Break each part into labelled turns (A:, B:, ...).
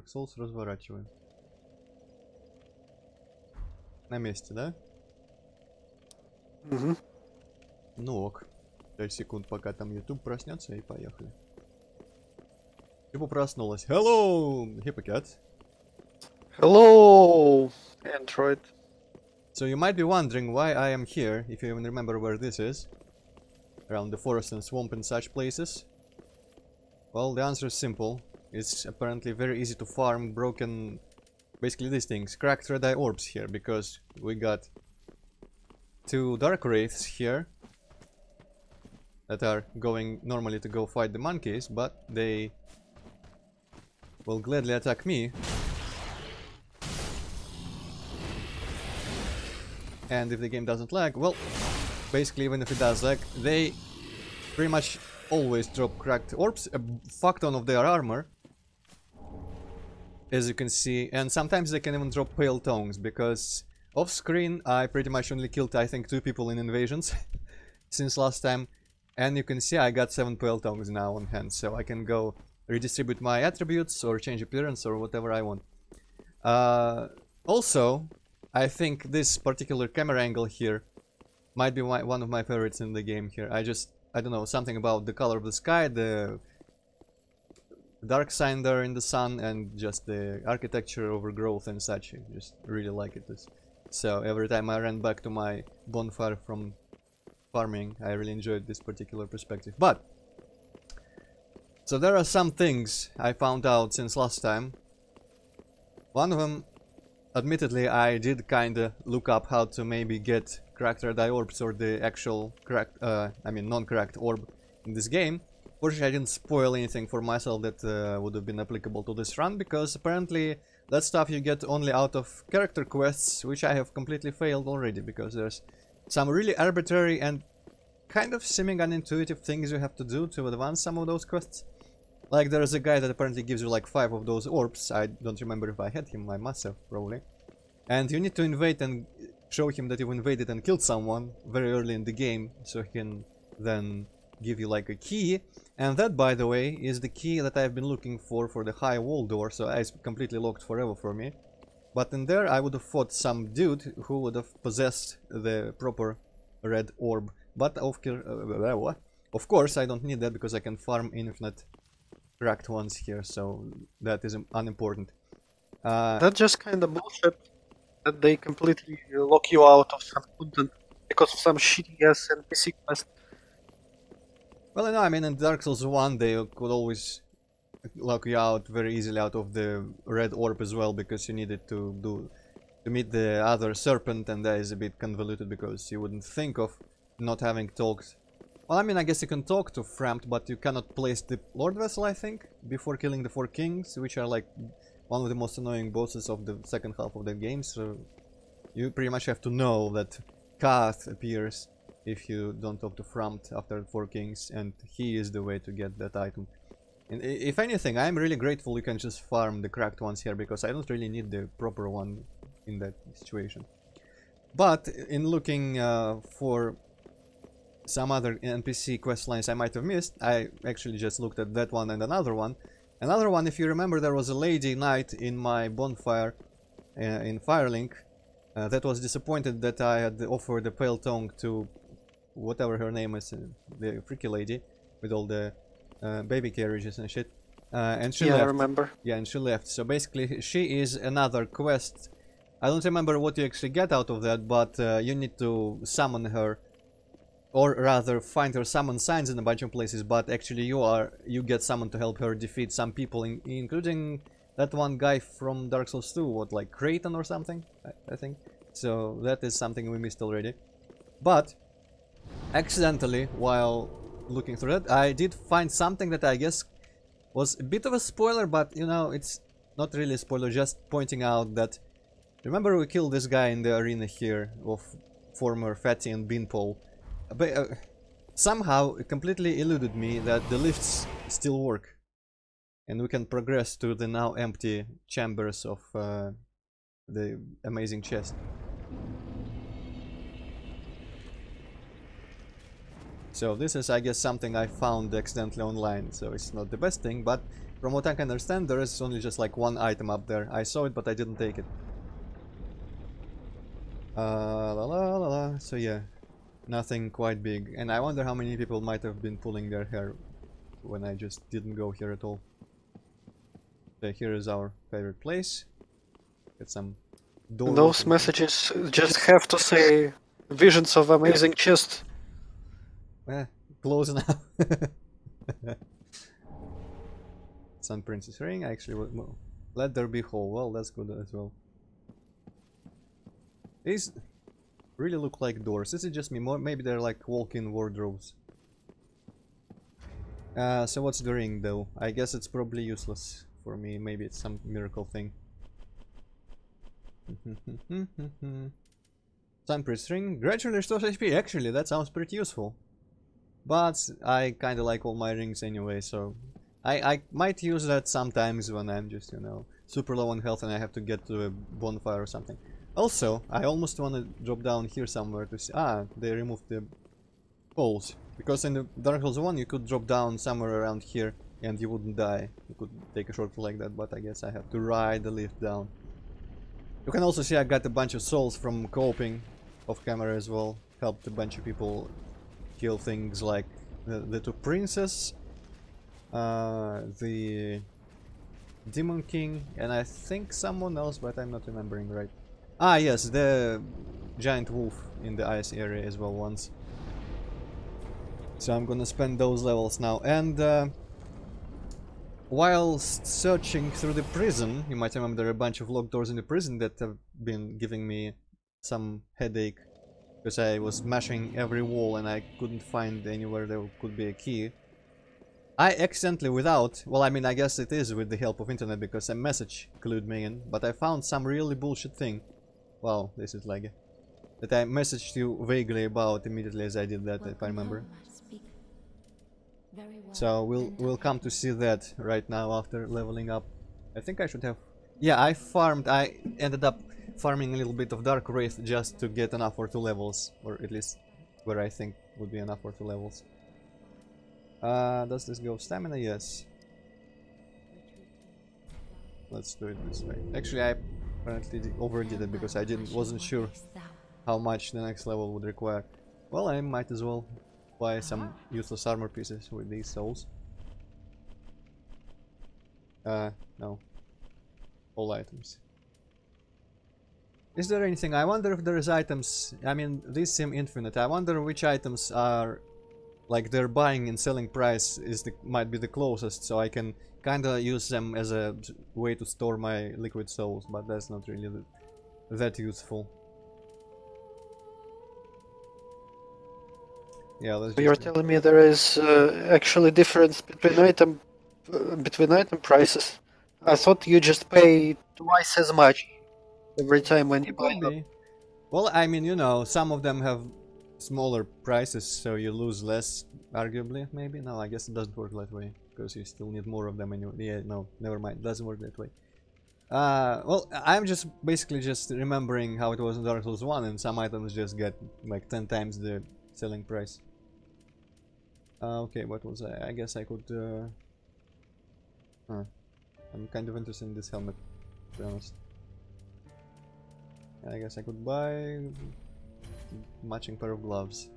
A: Dark Souls разворачиваем. На месте, да?
B: Угу.
A: Ну ок. 5 секунд, пока там YouTube проснется, и поехали. Типа проснулась. Hello, Hippocat.
B: Hello, Antroid.
A: So you might be wondering why I am here, if you even remember where this is. Around the forest and swamp and such places. Well, the answer is simple. It's apparently very easy to farm broken... Basically these things. Cracked red eye orbs here, because we got 2 dark wraiths here. That are going normally to go fight the monkeys, but they will gladly attack me. And if the game doesn't lag, well, basically even if it does lag, they pretty much always drop cracked orbs, a fuck ton of their armor, as you can see, and sometimes they can even drop pale tongues, because off screen I pretty much only killed I think 2 people in invasions since last time, and you can see I got 7 pale tongues now on hand, so I can go redistribute my attributes or change appearance or whatever I want. Also, I think this particular camera angle here might be one of my favorites in the game here. I don't know, something about the color of the sky, the dark sign there in the sun, and just the architecture overgrowth and such. I just really like it. So every time I ran back to my bonfire from farming, I really enjoyed this particular perspective. But, so there are some things I found out since last time. One of them, admittedly, I did kinda look up how to maybe get cracked red eye orbs or the actual cracked, non-cracked orb in this game. Fortunately, I didn't spoil anything for myself that would have been applicable to this run, because apparently that stuff you get only out of character quests, which I have completely failed already, because there's some really arbitrary and kind of seeming unintuitive things you have to do to advance some of those quests. Like there's a guy that apparently gives you like 5 of those orbs. I don't remember if I had him, I must have, probably. And you need to invade and show him that you've invaded and killed someone very early in the game, so he can then give you like a key. And that, by the way, is the key that I've been looking for the high wall door, so it's completely locked forever for me. But in there I would have fought some dude who would have possessed the proper red orb. But of course I don't need that, because I can farm infinite cracked ones here, so that is unimportant.
B: That's just kind of bullshit that they completely lock you out of some content because of some shitty ass NPC quest.
A: Well, no, I mean, in Dark Souls 1 they could always lock you out very easily out of the red orb as well, because you needed to meet the other serpent, and that is a bit convoluted because you wouldn't think of not having talked. Well, I mean, I guess you can talk to Frampt, but you cannot place the Lord Vessel, I think, before killing the 4 kings, which are like one of the most annoying bosses of the second half of the game. So you pretty much have to know that Kath appears if you don't talk to Frampt after 4 kings, and he is the way to get that item. And if anything, I'm really grateful you can just farm the cracked ones here, because I don't really need the proper one in that situation. But in looking for some other NPC quest lines I might have missed, I actually just looked at that one and another one. Another one, if you remember, there was a lady knight in my bonfire in Firelink that was disappointed that I had offered the pale tongue to whatever her name is, the freaky lady with all the baby carriages and shit. And she left.
B: I remember.
A: Yeah, and she left. So basically, she is another quest. I don't remember what you actually get out of that, but you need to summon her, or rather find her summon signs in a bunch of places. But actually, you get summoned to help her defeat some people, including that one guy from Dark Souls 2, what, like Kraton or something, I think. So that is something we missed already. But accidentally, while looking through that, I did find something that I guess was a bit of a spoiler, but you know, it's not really a spoiler, just pointing out that, remember we killed this guy in the arena here of former Fatty and Beanpole, but somehow it completely eluded me that the lifts still work, and we can progress to the now empty chambers of the amazing chest. So this is, I guess, something I found accidentally online, so it's not the best thing, but From what I can understand, there is only just like one item up there. I saw it, but I didn't take it. La la la la. So yeah, nothing quite big. And I wonder how many people might have been pulling their hair when I just didn't go here at all. So here is our favorite place. Get some doors.
B: Those messages just have to say visions of amazing chest.
A: Close enough. Sun Princess Ring, actually, well, let there be hole. Well, that's good as well. These really look like doors. Is it just me? Maybe they're like walk-in wardrobes. So what's the ring though? I guess it's probably useless for me. Maybe it's some miracle thing. Sun Princess Ring gradually restores HP. Actually, that sounds pretty useful. But I kinda like all my rings anyway, so I might use that sometimes when I'm just, you know, super low on health and I have to get to a bonfire or something. Also, I almost want to drop down here somewhere to see... Ah, they removed the poles. Because in the Dark Souls 1 you could drop down somewhere around here and you wouldn't die. You could take a shortcut like that, but I guess I have to ride the lift down. You can also see I got a bunch of souls from co-oping off camera as well. Helped a bunch of people kill things like the two princes, the Demon King, and I think someone else, but I'm not remembering right. Ah yes, the giant wolf in the ice area as well once. So I'm gonna spend those levels now. And whilst searching through the prison, you might remember there are a bunch of locked doors in the prison that have been giving me some headache. Because I was smashing every wall and I couldn't find anywhere there could be a key. I accidentally well, I mean, I guess it is with the help of internet because a message clued me in, but I found some really bullshit thing. Wow, this is laggy. That I messaged you vaguely about immediately as I did that, if I remember. So we'll come to see that right now after leveling up. I think I should have... Yeah, I ended up farming a little bit of Dark Wraith just to get enough for 2 levels, or at least where I think would be enough for 2 levels. Does this go stamina? Yes. Let's do it this way. Actually, I apparently overdid it because I wasn't sure how much the next level would require. Well, I might as well buy some useless armor pieces with these souls. No. All items. Is there anything? I wonder if there's items. I mean, these seem infinite. I wonder which items are like their buying and selling price might be the closest, so I can kinda use them as a way to store my liquid souls, but that's not really that useful. Yeah, let's
B: You're telling me there is actually difference between item prices. I thought you just pay twice as much every time when you buy them.
A: Well, I mean, you know, some of them have smaller prices, so you lose less, arguably, maybe? No, I guess it doesn't work that way, because you still need more of them anyway. Yeah, no, never mind, it doesn't work that way. Well, I'm just basically just remembering how it was in Dark Souls 1, and some items just get like 10 times the selling price. Okay, what was I guess I could... I'm kind of interested in this helmet, to be honest. I guess I could buy a matching pair of gloves.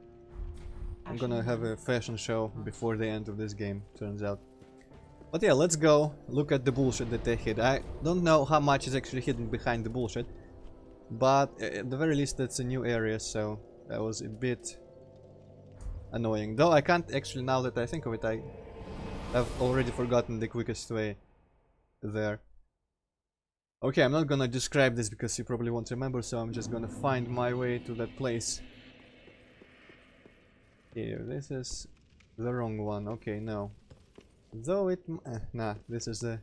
A: I'm gonna have a fashion show before the end of this game, turns out. But yeah, let's go look at the bullshit that they hid. I don't know how much is actually hidden behind the bullshit, but at the very least it's a new area, so that was a bit annoying. Though I can't actually, now that I think of it, I have already forgotten the quickest way there. Okay, I'm not gonna describe this because you probably won't remember, so I'm just gonna find my way to that place. Here, this is the wrong one. Okay, no. Though it... nah, this is the...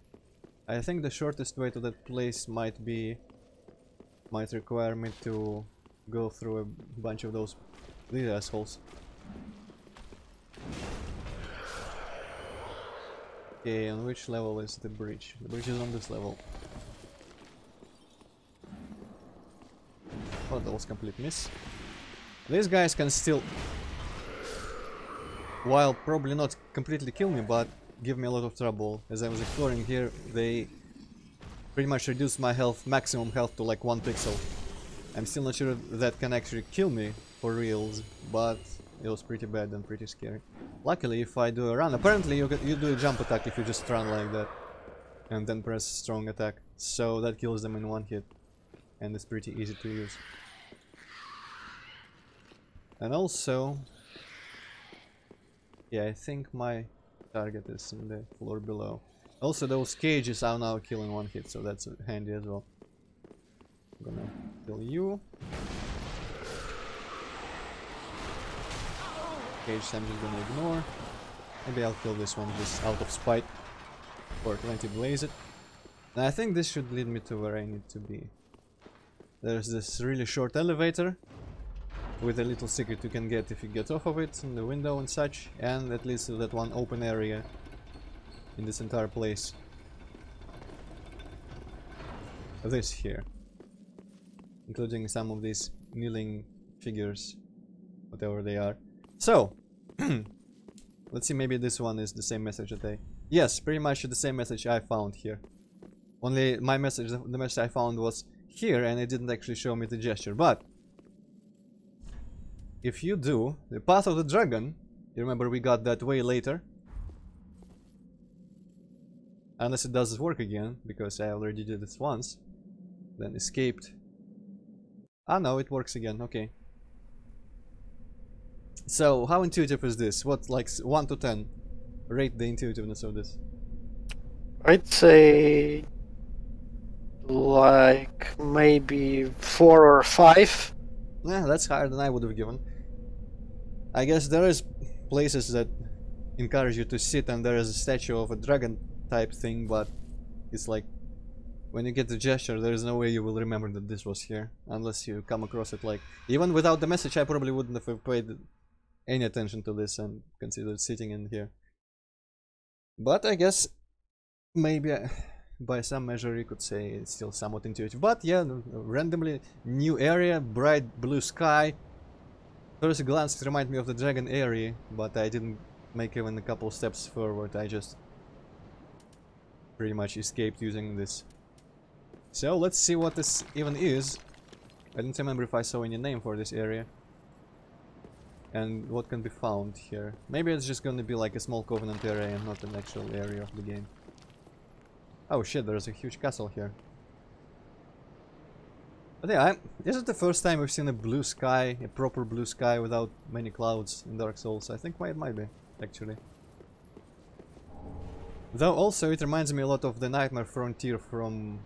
A: I think the shortest way to that place might require me to go through a bunch of these assholes. Okay, on which level is the bridge? The bridge is on this level. Oh, that was a complete miss. These guys can still, while probably not completely kill me, but give me a lot of trouble. As I was exploring here, they pretty much reduced my health, maximum health, to like 1 pixel. I'm still not sure if that can actually kill me for reals, but it was pretty bad and pretty scary. Luckily, if I do a run, apparently you do a jump attack if you just run like that, and then press strong attack, so that kills them in 1 hit, and it's pretty easy to use. And also, yeah, I think my target is in the floor below. Also, those cages are now killing 1 hit, so that's handy as well. I'm gonna kill you. Cage I'm just gonna ignore. Maybe I'll kill this one just out of spite. Or 20 blaze it. And I think this should lead me to where I need to be. There's this really short elevator with a little secret you can get if you get off of it in the window and such, and at least that one open area in this entire place. This here, including some of these kneeling figures, whatever they are. So, let's see, maybe this one is the same message that I... Yes, pretty much the same message I found here. Only my message, the message I found was here, and it didn't actually show me the gesture. But if you do the Path of the Dragon, you remember we got that way later. Unless it doesn't work again, because I already did this once. Then escaped. Ah no, it works again, okay. So, how intuitive is this? What, like 1 to 10? Rate the intuitiveness of this.
B: I'd say like maybe 4 or 5.
A: Yeah, that's higher than I would have given. I guess there is places that encourage you to sit and there is a statue of a dragon type thing, but it's like when you get the gesture, there is no way you will remember that this was here unless you come across it. Like, even without the message, I probably wouldn't have paid any attention to this and considered sitting in here. But I guess maybe by some measure you could say it's still somewhat intuitive. But yeah, randomly new area, bright blue sky. First glance it reminded me of the dragon area, but I didn't make even a couple steps forward. I just pretty much escaped using this. So let's see what this even is. I don't remember if I saw any name for this area. And what can be found here. Maybe it's just gonna be like a small covenant area and not an actual area of the game. Oh shit, there's a huge castle here. But yeah, is it the first time we've seen a blue sky, a proper blue sky without many clouds in Dark Souls? I think it might be, actually. Though also it reminds me a lot of the Nightmare Frontier from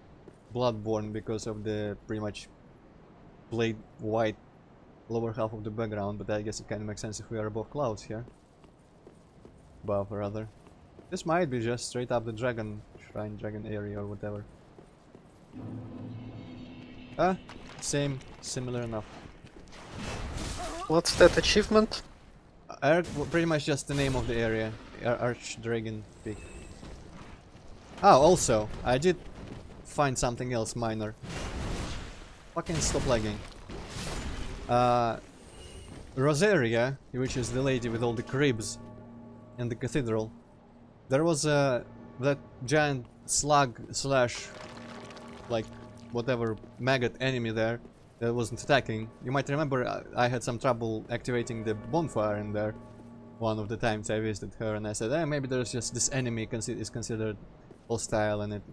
A: Bloodborne because of the pretty much blade white lower half of the background, but I guess it kind of makes sense if we are above clouds here. Above, rather. This might be just straight up the Dragon Shrine, Dragon area or whatever. Ah, same, similar enough.
B: What's that achievement?
A: Pretty much just the name of the area, Archdragon Peak. Ah, also, I did find something else minor. Fucking stop lagging. Rosaria, which is the lady with all the cribs in the cathedral. There was that giant slug slash like whatever maggot enemy there that wasn't attacking. You might remember I had some trouble activating the bonfire in there one of the times I visited her, and I said, maybe there's just this enemy is considered hostile and it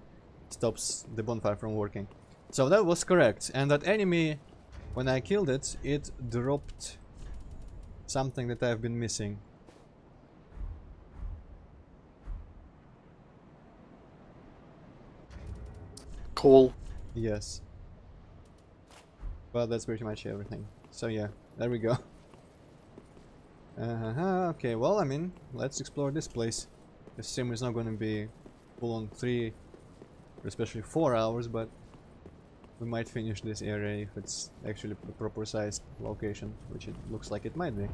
A: stops the bonfire from working. So that was correct, and that enemy, when I killed it, it dropped something that I've been missing.
B: Cool.
A: Yes. Well, that's pretty much everything. So yeah, there we go. Okay, well, I mean, let's explore this place. This sim is not going to be full on 3, or especially 4 hours, but we might finish this area if it's actually a proper sized location, which it looks like it might be.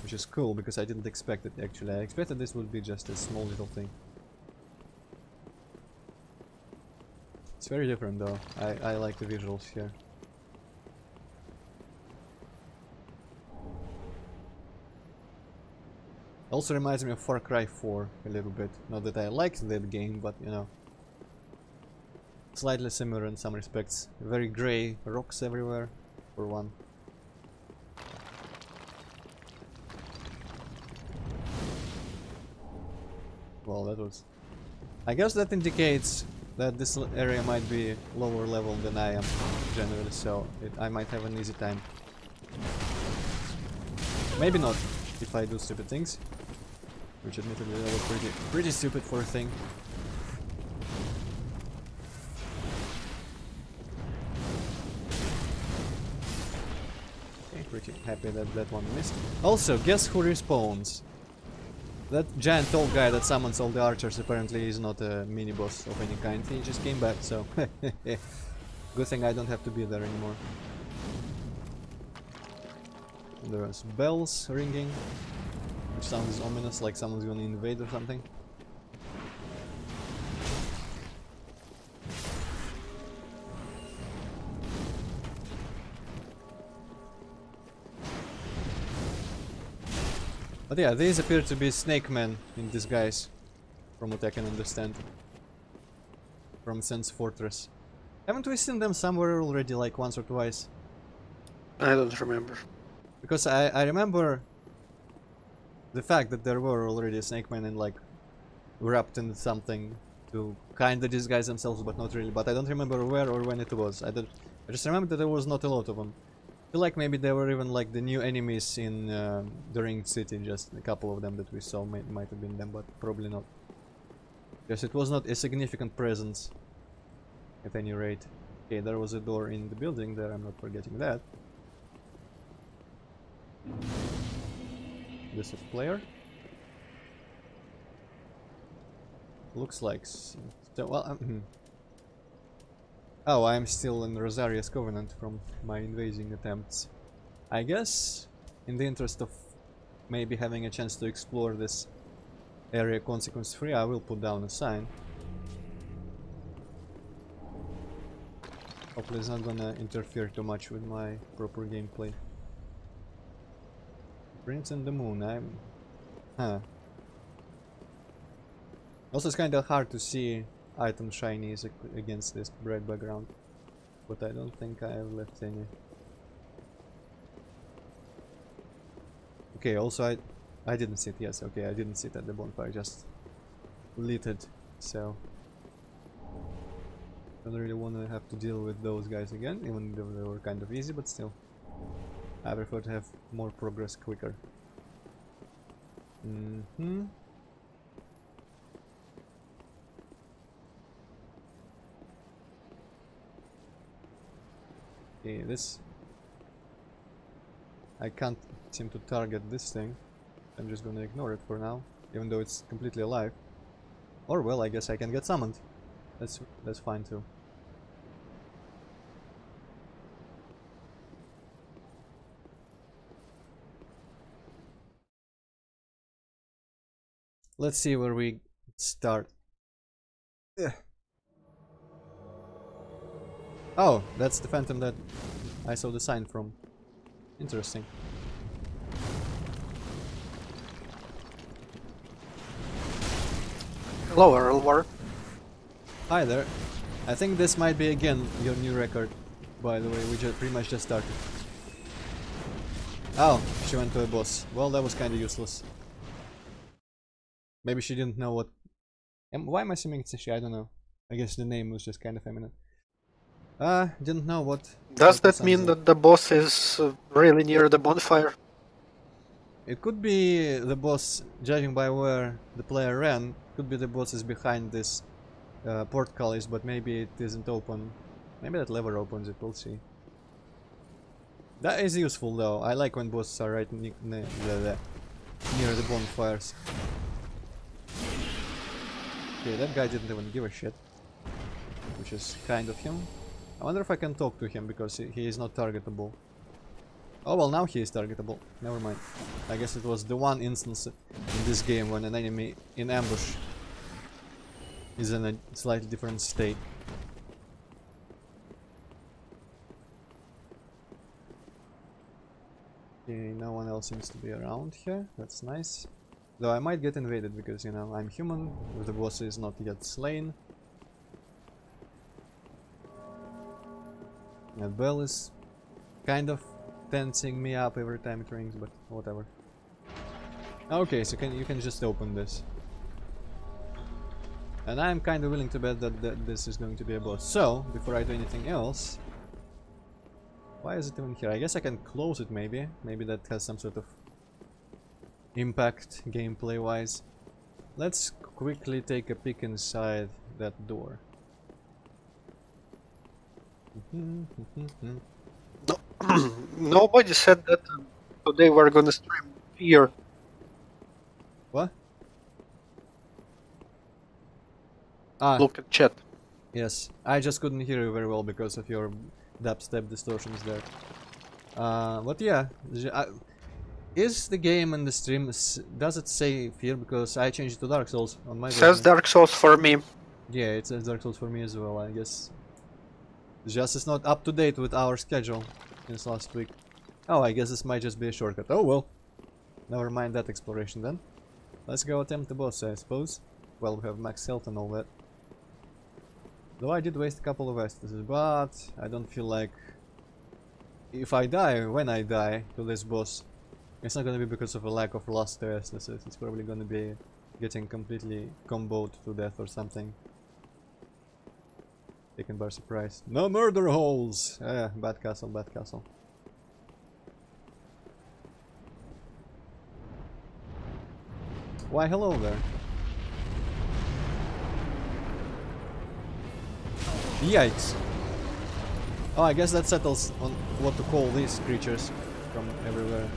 A: Which is cool, because I didn't expect it actually. I expected this would be just a small little thing. It's very different though. I like the visuals here. Also reminds me of Far Cry 4 a little bit. Not that I liked that game, but you know. Slightly similar in some respects. Very grey, rocks everywhere, for one. Well, that was... I guess that indicates that this area might be lower level than I am, generally, so I might have an easy time. Maybe not, if I do stupid things. Which admittedly they were pretty stupid for a thing. Okay, pretty happy that that one missed. Also, guess who respawns? That giant tall guy that summons all the archers apparently is not a mini-boss of any kind. He just came back, so... Good thing I don't have to be there anymore. And there's bells ringing, which sounds ominous, like someone's gonna invade or something. But yeah, these appear to be snake men in disguise, from what I can understand. From Sense Fortress. Haven't we seen them somewhere already, like once or twice?
B: I don't remember.
A: Because I remember the fact that there were already snake men and like wrapped in something to kinda disguise themselves, but not really. But I don't remember where or when it was. I just remember that there was not a lot of them. I feel like maybe there were even like the new enemies in the Ringed City, just a couple of them that we saw might have been them, but probably not. Because it was not a significant presence, at any rate. Okay, there was a door in the building there, I'm not forgetting that. This is player. Looks like... So, well, oh, I'm still in Rosaria's Covenant from my invading attempts. I guess, in the interest of maybe having a chance to explore this area consequence-free, I will put down a sign. Hopefully it's not gonna interfere too much with my proper gameplay. Prince and the Moon, huh. Also, it's kinda hard to see item shinies against this bright background. But I don't think I have left any. Okay, also I didn't sit, yes, okay, I didn't sit at the bonfire, just lit it, so... Don't really want to have to deal with those guys again, even though they were kind of easy, but still. I prefer to have more progress quicker. Okay, this... I can't seem to target this thing. I'm just gonna ignore it for now, even though it's completely alive. Or, well, I guess I can get summoned. That's fine too. Let's see where we start. Ugh. Oh, that's the phantom that I saw the sign from. Interesting.
B: Hello, Earlwar.
A: Hi there. I think this might be again your new record, by the way. We pretty much just started. Oh, she went to a boss. Well, that was kinda useless. Maybe she didn't know what... Why am I assuming it's a she? I don't know. I guess the name was just kinda feminine. Didn't know what...
B: Does that mean that the boss is really near the bonfire?
A: It could be the boss, judging by where the player ran. Could be the boss is behind this portcullis, but maybe it isn't open. Maybe that lever opens it, we'll see. That is useful though. I like when bosses are right near the bonfires. Okay, that guy didn't even give a shit, which is kind of him. I wonder if I can talk to him, because he is not targetable. Oh well, now he is targetable. Never mind. I guess it was the one instance in this game when an enemy in ambush is in a slightly different state. Okay, no one else seems to be around here. That's nice. Though I might get invaded because, you know, I'm human, the boss is not yet slain. That bell is kind of tensing me up every time it rings, but whatever. Okay, so you can just open this. And I'm kind of willing to bet that this is going to be a boss. So, before I do anything else... Why is it even here? I guess I can close it maybe. Maybe that has some sort of impact gameplay wise. Let's quickly take a peek inside that door.
B: No, nobody said that today we're gonna stream here.
A: What? Ah,
B: Look at chat.
A: yes. I just couldn't hear you very well because of your dubstep distortions there. But yeah, is the game in the stream, does it say Fear? Because I changed it to Dark Souls on my
B: Says
A: version.
B: Dark Souls for me.
A: Yeah, it says Dark Souls for me as well, I guess. Just it's not up to date with our schedule since last week. Oh, I guess this might just be a shortcut. Oh well. Never mind that exploration then. Let's go attempt the boss, I suppose. Well, we have max health and all that. Though I did waste a couple of essences, but I don't feel like... If I die, when I die to this boss, it's not gonna be because of a lack of lost essences. It's probably gonna be getting completely comboed to death or something. Taken by surprise. No murder holes! Bad castle, bad castle. Why, hello there. Yikes. Oh, I guess that settles on what to call these creatures from everywhere.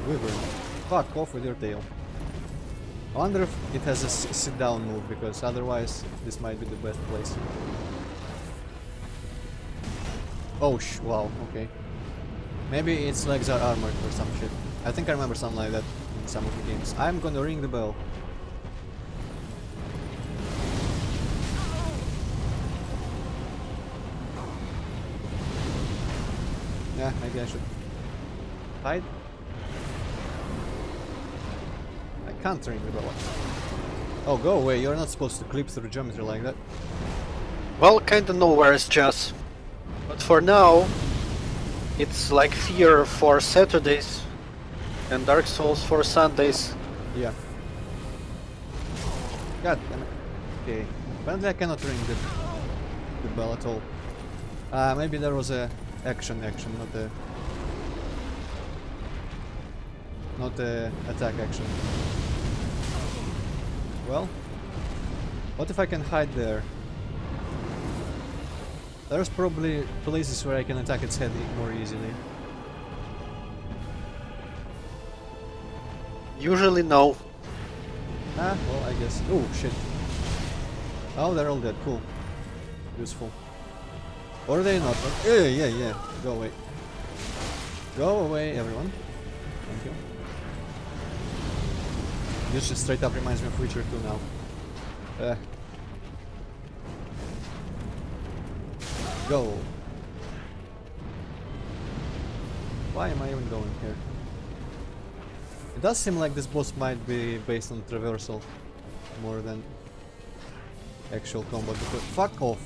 A: Wyvern. Fuck off with your tail. I wonder if it has a sit down move, because otherwise this might be the best place. Oh wow, okay. Maybe its legs are armored or some shit. I think I remember something like that in some of the games. I'm gonna ring the bell. Yeah, maybe I should hide. I can't ring the bell. Oh, go away, you're not supposed to clip through geometry like that.
B: Well, kinda nowhere is just. But for now, it's like Fear for Saturdays and Dark Souls for Sundays.
A: Yeah. God damn it. Okay. Apparently I cannot ring the bell at all. Maybe there was a action, not a attack action. Well, what if I can hide there? There's probably places where I can attack its head more easily.
B: Usually no.
A: Ah, well, I guess. Oh, shit. Oh, they're all dead. Cool. Useful. Or are they not? Yeah. Go away. Go away, everyone. Thank you. This just straight up reminds me of Witcher 2 now. Go. Why am I even going here? It does seem like this boss might be based on traversal more than actual combat. Because fuck off!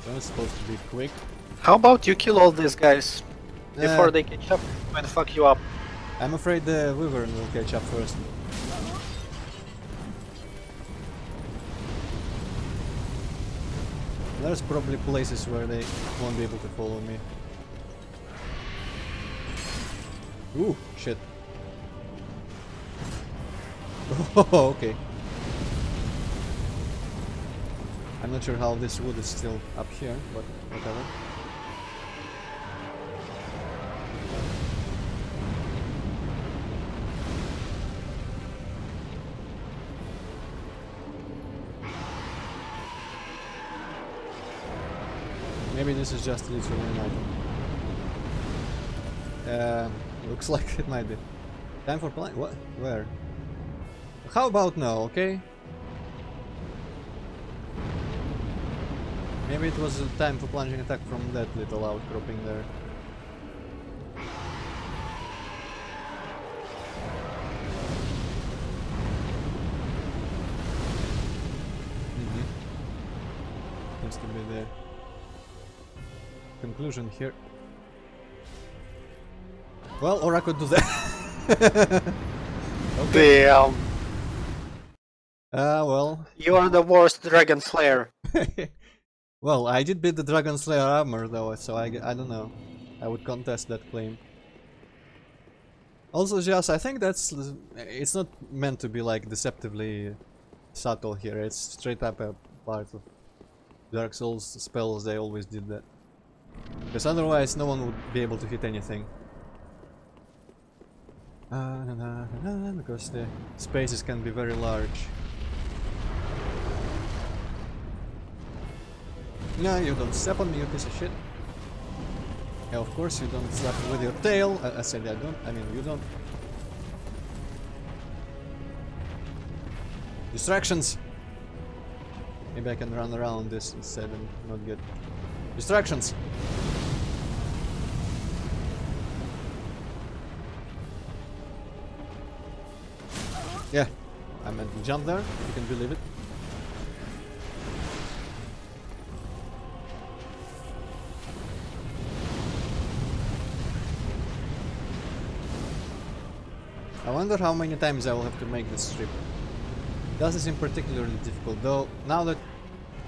A: I'm supposed to be quick.
B: How about you kill all these guys before they catch up and fuck you up?
A: I'm afraid the Wyvern will catch up first. There's probably places where they won't be able to follow me. Ooh, shit. Oh, okay. I'm not sure how this wood is still up here, but whatever. Maybe this is just literally an item. Looks like it might be. Time for play? What? Where? How about now, okay? Maybe it was a time for plunging attack from that little outcropping there. be the conclusion here. Well, or I could do that. Okay.
B: Damn.
A: Well.
B: You are the worst Dragon Slayer.
A: Well, I did beat the Dragon Slayer armor though, so I don't know. I would contest that claim. Also, just I think it's not meant to be like deceptively subtle here. It's straight up a part of Dark Souls spells. They always did that, because otherwise no one would be able to hit anything. Because the spaces can be very large. No, you don't step on me, you piece of shit. Yeah, of course you don't slap me with your tail. I said I don't. I mean, you don't. Distractions! Maybe I can run around this instead and not get... Distractions! Yeah, I meant to jump there, you can believe it. I wonder how many times I will have to make this trip. Doesn't seem particularly difficult, though. Now that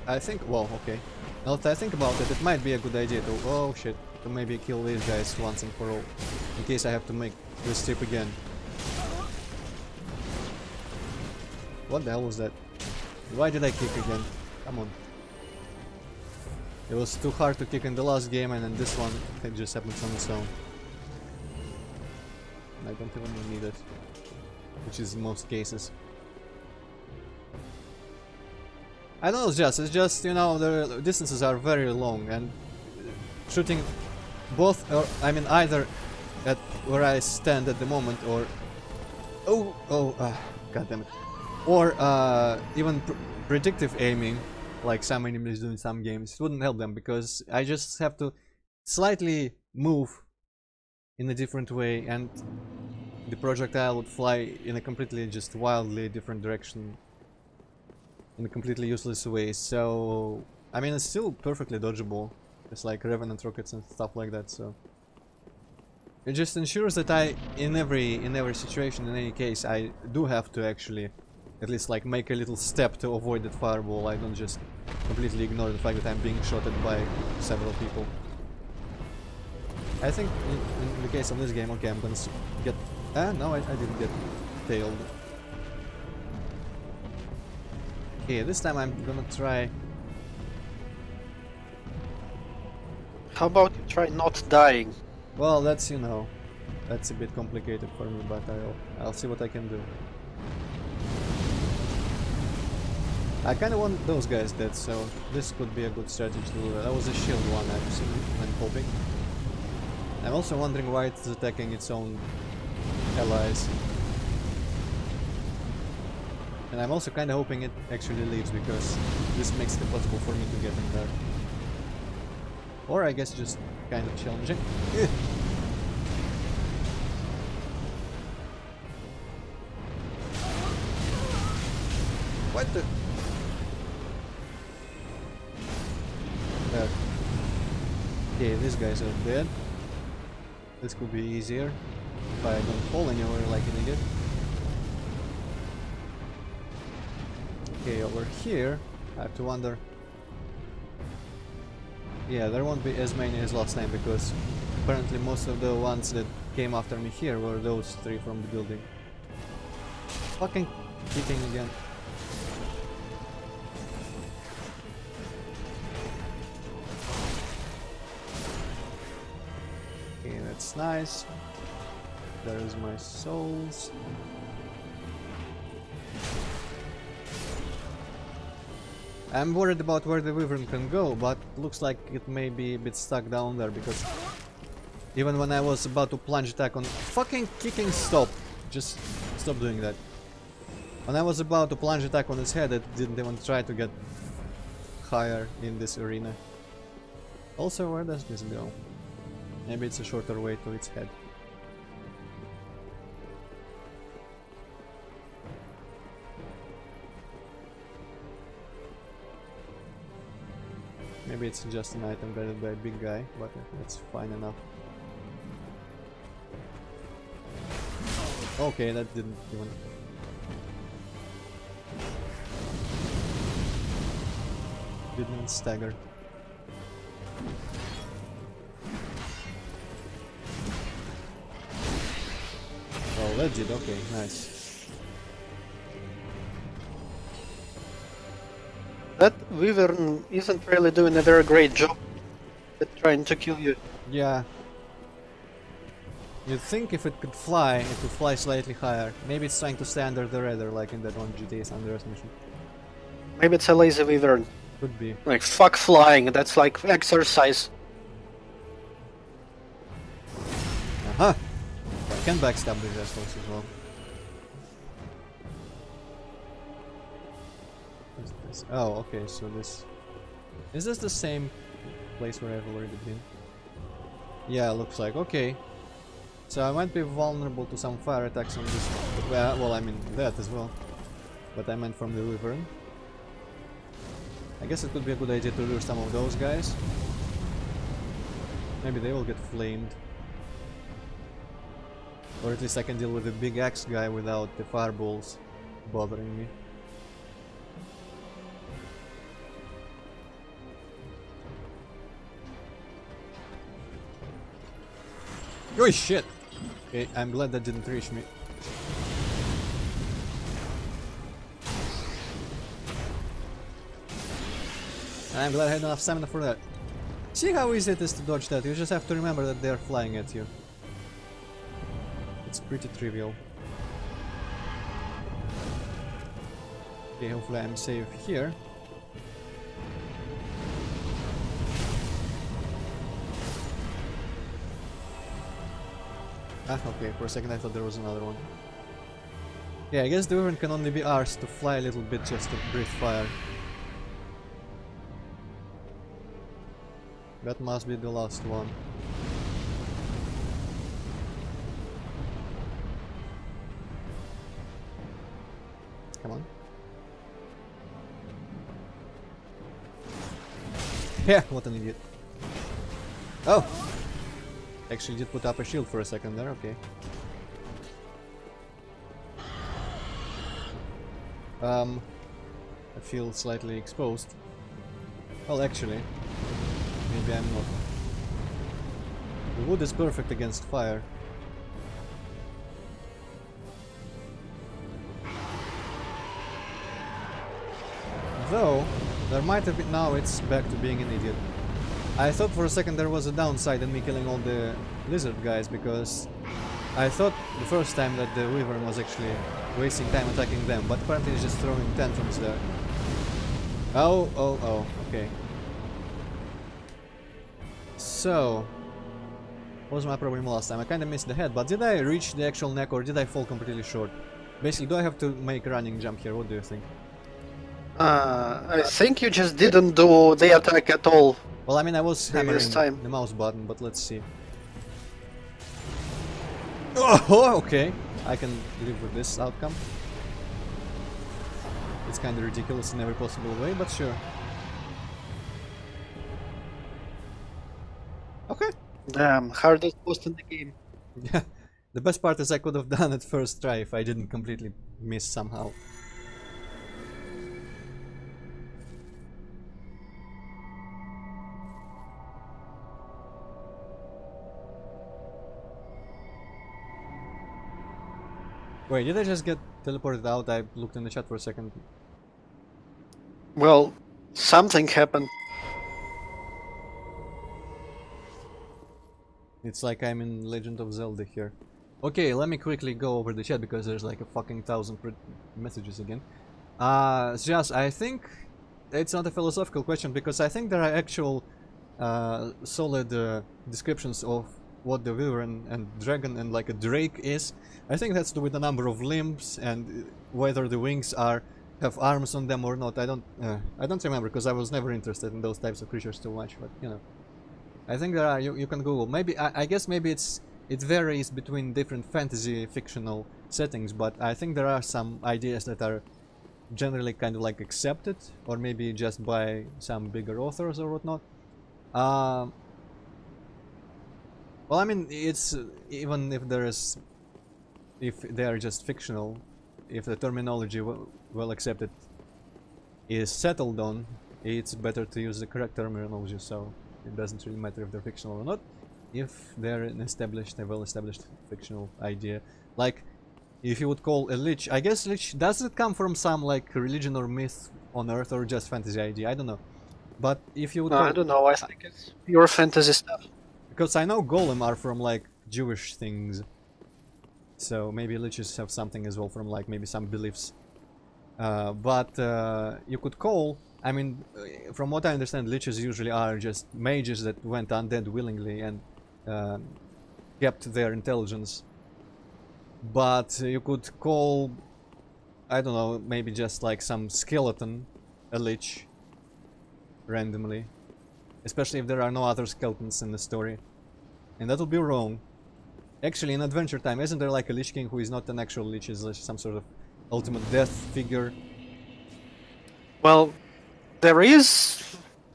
A: I think, well, okay. Now that I think about it, it might be a good idea to, oh shit, to maybe kill these guys once and for all, in case I have to make this trip again. What the hell was that? Why did I kick again? Come on. It was too hard to kick in the last game, and in this one it just happens on its own. I don't even need it, which is in most cases. I don't know, it's just, you know, the distances are very long, and shooting both, or I mean either at where I stand at the moment, or god damn it, or even predictive aiming, like some enemies do in some games, wouldn't help them, because I just have to slightly move in a different way, and the projectile would fly in a completely just wildly different direction, in a completely useless way. So I mean, it's still perfectly dodgeable. It's like Revenant rockets and stuff like that. So it just ensures that in every situation, in any case, I do have to actually at least like make a little step to avoid that fireball. I don't just completely ignore the fact that I'm being shot at by several people. I think in the case of this game, okay, I'm gonna get... no, I didn't get tailed. Okay, this time I'm gonna try...
B: How about you try not dying?
A: Well, that's, you know, that's a bit complicated for me, but I'll see what I can do. I kinda want those guys dead, so this could be a good strategy to do that. That was a shield one, I'm hoping. I'm also wondering why it's attacking its own allies. And I'm also kinda hoping it actually leaves, because this makes it impossible for me to get in there. Or I guess just kind of challenging. What the... There. Okay, these guys are dead. This could be easier if I don't fall anywhere like an idiot. Okay, over here, I have to wonder... Yeah, there won't be as many as last time, because apparently most of the ones that came after me here were those three from the building. Fucking kicking again. Okay, that's nice. There's my souls. I'm worried about where the wyvern can go, but looks like it may be a bit stuck down there, because even when I was about to plunge attack on... Fucking kicking, stop! Just stop doing that. When I was about to plunge attack on its head, it didn't even try to get higher in this arena. Also, where does this go? Maybe it's a shorter way to its head. Maybe it's just an item guarded by a big guy, but that's fine enough. Okay, that didn't even... didn't stagger. Oh, that did, okay, nice.
B: That wyvern isn't really doing a very great job at trying to kill you.
A: Yeah. You'd think if it could fly, it would fly slightly higher. Maybe it's trying to stay under the radar, like in that one GTA San Andreas mission.
B: Maybe it's a lazy wyvern.
A: Could be.
B: Like, fuck flying, that's like exercise.
A: Aha! I can backstab these assholes as well. What's this? Oh, okay, so this... Is this the same place where I've already been? Yeah, looks like. Okay. So I might be vulnerable to some fire attacks on this one. But, well, I mean that as well. But I meant from the wyvern. I guess it could be a good idea to lure some of those guys. Maybe they will get flamed. Or at least I can deal with the big axe guy without the fireballs bothering me. Oh shit! Okay, I'm glad that didn't reach me. And I'm glad I had enough stamina for that. See how easy it is to dodge that? You just have to remember that they're flying at you. It's pretty trivial. Okay, hopefully I'm safe here. Ah, okay, for a second I thought there was another one. Yeah, I guess the wyvern can only be arsed to fly a little bit just to breathe fire. That must be the last one. Come on. Yeah, what an idiot. Oh! Actually did put up a shield for a second there, okay. I feel slightly exposed. Well, actually, maybe I'm not. The wood is perfect against fire. Though, there might have been... Now it's back to being an idiot. I thought for a second there was a downside in me killing all the lizard guys, because I thought the first time that the wyvern was actually wasting time attacking them, but apparently he's just throwing tantrums there. Oh, okay. So, what was my problem last time? I kinda missed the head, but did I reach the actual neck or did I fall completely short? Basically, do I have to make a running jump here? What do you think?
B: I think you just didn't do the attack at all.
A: Well, I mean, I was hammering the mouse button, but let's see. Oh, okay. I can live with this outcome. It's kinda ridiculous in every possible way, but sure. Okay.
B: Damn, hardest boss in the game.
A: Yeah. The best part is I could have done it first try if I didn't completely miss somehow. Wait, did I just get teleported out? I looked in the chat for a second.
B: Well, something happened.
A: It's like I'm in Legend of Zelda here. Okay, let me quickly go over the chat because there's like a fucking 1,000 messages again. Just, I think it's not a philosophical question because I think there are actual solid descriptions of what the wyvern and dragon and like a drake is. I think that's to do with the number of limbs and whether the wings have arms on them or not. I don't remember because I was never interested in those types of creatures too much. But you know, I think there are. You can Google. Maybe I guess maybe it varies between different fantasy fictional settings. But I think there are some ideas that are generally kind of like accepted, or maybe just by some bigger authors or whatnot. Well, I mean, it's even if if they are just fictional, if the terminology well accepted is settled on, it's better to use the correct terminology, so it doesn't really matter if they're fictional or not, if they're a well-established fictional idea. Like, if you would call a lich, I guess lich, does it come from some like religion or myth on Earth, or just fantasy idea? I don't know. But if you would
B: No,
A: call...
B: I don't know. I think it's pure fantasy stuff.
A: Because I know golem are from like Jewish things. So maybe liches have something as well from like maybe some beliefs. But you could call, I mean, from what I understand, liches usually are just mages that went undead willingly and kept their intelligence. But you could call, I don't know, maybe just like some skeleton a lich randomly. Especially if there are no other skeletons in the story. And that would be wrong. Actually, in Adventure Time, isn't there like a Lich King who is not an actual Lich, is some sort of ultimate death figure?
B: Well, there is...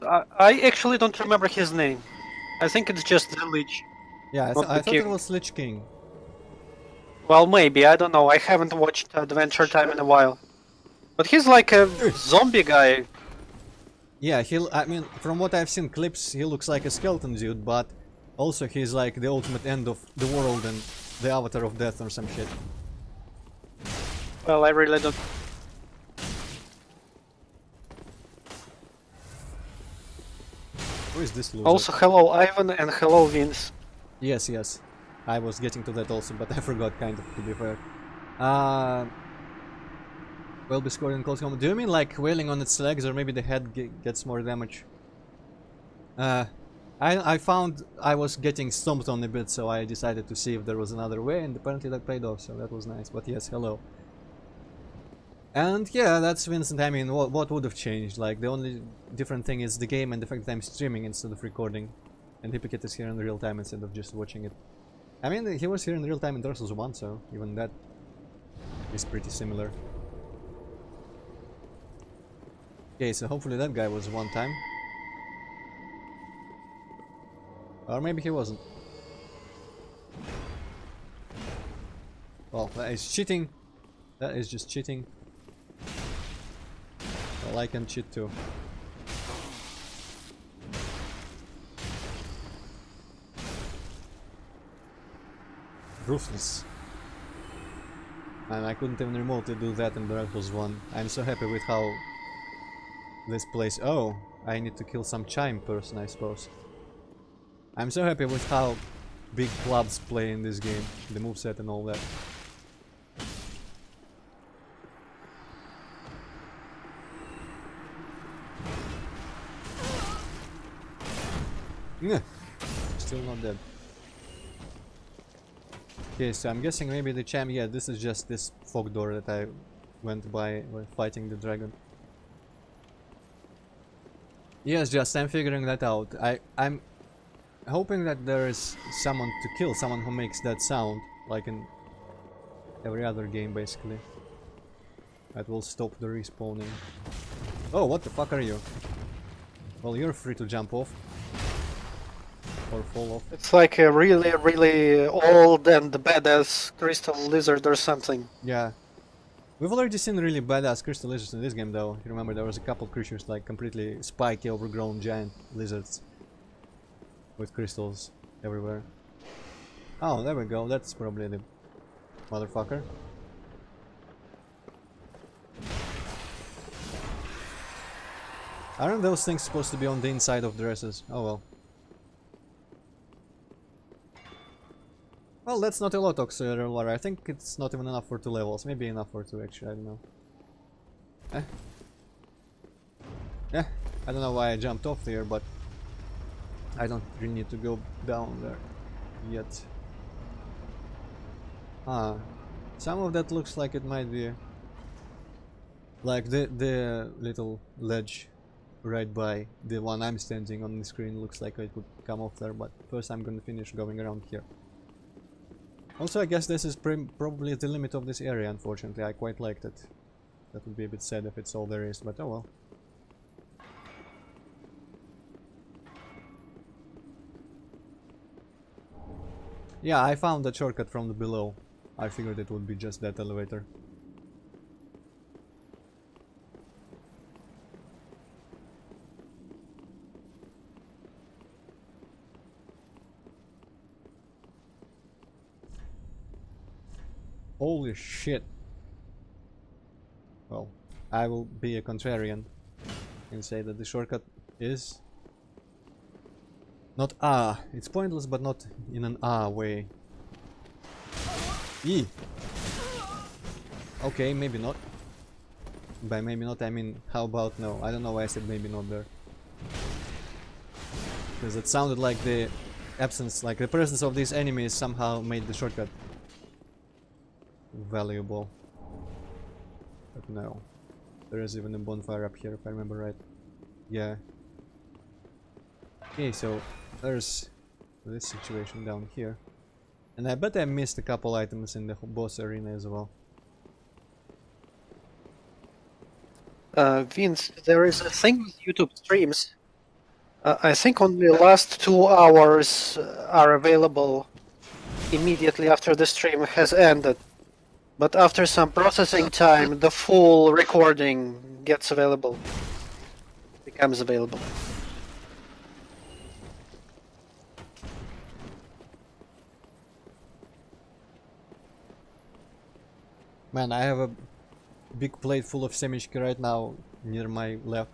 B: I actually don't remember his name. I think it's just the Lich.
A: Yeah, I thought it was Lich King.
B: Well, maybe, I don't know. I haven't watched Adventure Time in a while. But he's like a zombie guy.
A: Yeah, I mean, from what I've seen clips, he looks like a skeleton dude, but also he's like the ultimate end of the world and the avatar of death or some shit.
B: Well, I really don't...
A: Who is this loser?
B: Also, hello Ivan and hello Vince.
A: Yes, yes. I was getting to that also, but I forgot, kind of, to be fair. Will be scored in close combat. Do you mean like wailing on its legs, or maybe the head gets more damage? I found I was getting stomped on a bit, so I decided to see if there was another way, and apparently that paid off, so that was nice. But yes, hello. And yeah, that's Vincent. I mean, what would have changed? Like, the only different thing is the game and the fact that I'm streaming instead of recording. And Hypocrite is here in real time instead of just watching it. I mean, he was here in real time in Dark Souls 1, so even that is pretty similar. Okay, so hopefully that guy was one time. Or maybe he wasn't. Well, that is cheating. That is just cheating. Well, I can cheat too. Ruthless. And I couldn't even remotely do that in Dark Souls 1. I'm so happy with how this plays. Oh, I need to kill some chime person, I suppose. I'm so happy with how big clubs play in this game, the moveset and all that. Yeah, still not dead. Okay, so I'm guessing maybe the chime, yeah, this is just this fog door that I went by while fighting the dragon. Yes, just I'm figuring that out. I'm hoping that there is someone to kill, someone who makes that sound, like in every other game basically. That will stop the respawning. Oh, what the fuck are you? Well, you're free to jump off. Or fall off.
B: It's like a really, really old and badass crystal lizard or something.
A: Yeah. We've already seen really badass crystal lizards in this game though. You remember there was a couple creatures like completely spiky, overgrown giant lizards. With crystals everywhere. Oh, there we go. That's probably the motherfucker. Aren't those things supposed to be on the inside of dresses? Oh well. Well, that's not a lot, Oxylar. I think it's not even enough for 2 levels. Maybe enough for 2, actually. I don't know. I don't know why I jumped off there, but I don't really need to go down there yet. Ah, some of that looks like it might be like the little ledge right by the one I'm standing on the screen. Looks like it would come off there, but first I'm gonna finish going around here. Also, I guess this is probably the limit of this area, unfortunately. I quite liked it. That would be a bit sad if it's all there is, but oh well. Yeah, I found the shortcut from the below. I figured it would be just that elevator. Holy shit. Well, I will be a contrarian and say that the shortcut is not it's pointless, but not in an way. E. Okay, maybe not. By maybe not, I mean, how about no? I don't know why I said maybe not there. Because it sounded like the absence, like the presence of these enemies somehow made the shortcut valuable. But no. There is even a bonfire up here, if I remember right. Yeah. Okay, so there's this situation down here. And I bet I missed a couple items in the boss arena as well.
B: Vince, there is a thing with YouTube streams. I think only the last 2 hours are available immediately after the stream has ended. But after some processing time, the full recording gets available. Becomes available.
A: Man, I have a big plate full of semichki right now near my left.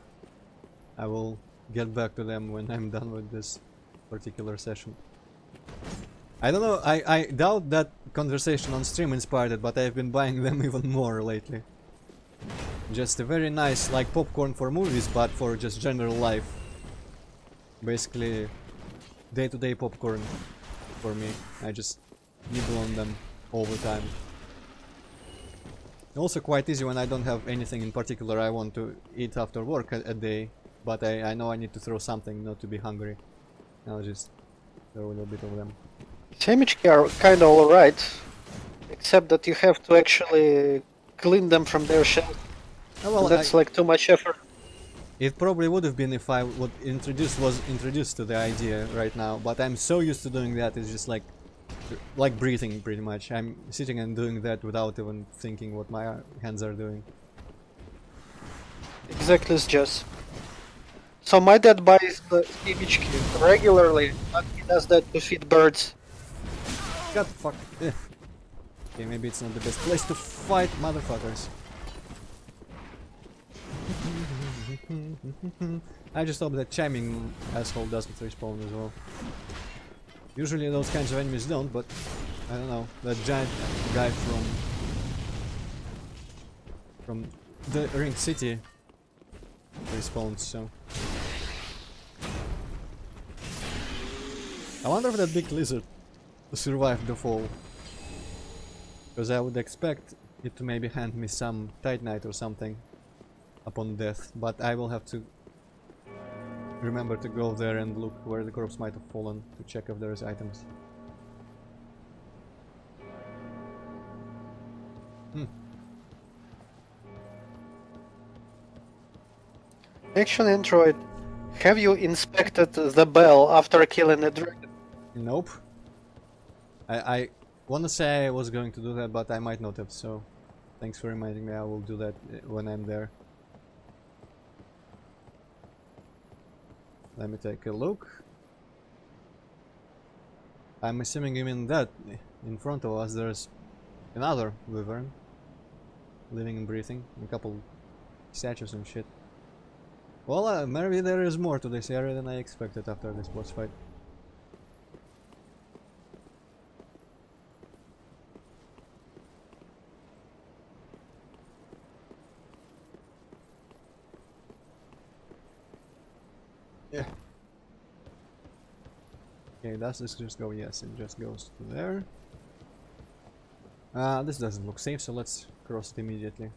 A: I will get back to them when I'm done with this particular session. I don't know, I doubt that conversation on stream inspired it, but I've been buying them even more lately. Just a very nice, like popcorn for movies, but for just general life. Basically, day-to-day popcorn for me. I just nibble on them all the time. Also quite easy when I don't have anything in particular I want to eat after work a day, but I know I need to throw something not to be hungry. I'll just throw a little bit of them.
B: Semichki are kinda alright, except that you have to actually clean them from their shell.
A: Oh, well,
B: that's like too much effort.
A: It probably would have been if I was introduced to the idea right now, but I'm so used to doing that, it's just like breathing pretty much. I'm sitting and doing that without even thinking what my hands are doing.
B: Exactly, it's just. So my dad buys the semichki regularly, but he does that to feed birds.
A: God fuck. Okay, maybe it's not the best place to fight motherfuckers. I just hope that chiming asshole doesn't respawn as well. Usually those kinds of enemies don't, but I don't know. That giant guy from the Ring City respawns, so. I wonder if that big lizard survived the fall. Because I would expect it to maybe hand me some Titanite or something upon death, but I will have to remember to go there and look where the corpse might have fallen to check if there's items.
B: Actually, Antroid, have you inspected the bell after killing the dragon?
A: Nope. I wanna say I was going to do that, but I might not have, so thanks for reminding me. I will do that when I'm there. Let me take a look. I'm assuming you mean that in front of us there's another wyvern living and breathing, a couple statues and shit. Well, maybe there is more to this area than I expected after this boss fight. Yeah. Okay, does this just go? Yes, it just goes to there. This doesn't look safe, so let's cross it immediately.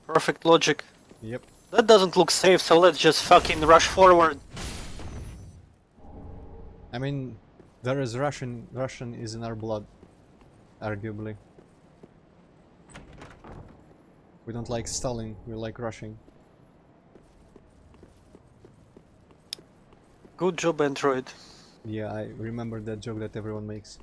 B: Perfect logic.
A: Yep.
B: That doesn't look safe, so let's just fucking rush forward.
A: I mean, there is Russian is in our blood. arguably. We don't like stalling, we like rushing.
B: Good job, Antroid.
A: Yeah, I remember that joke that everyone makes.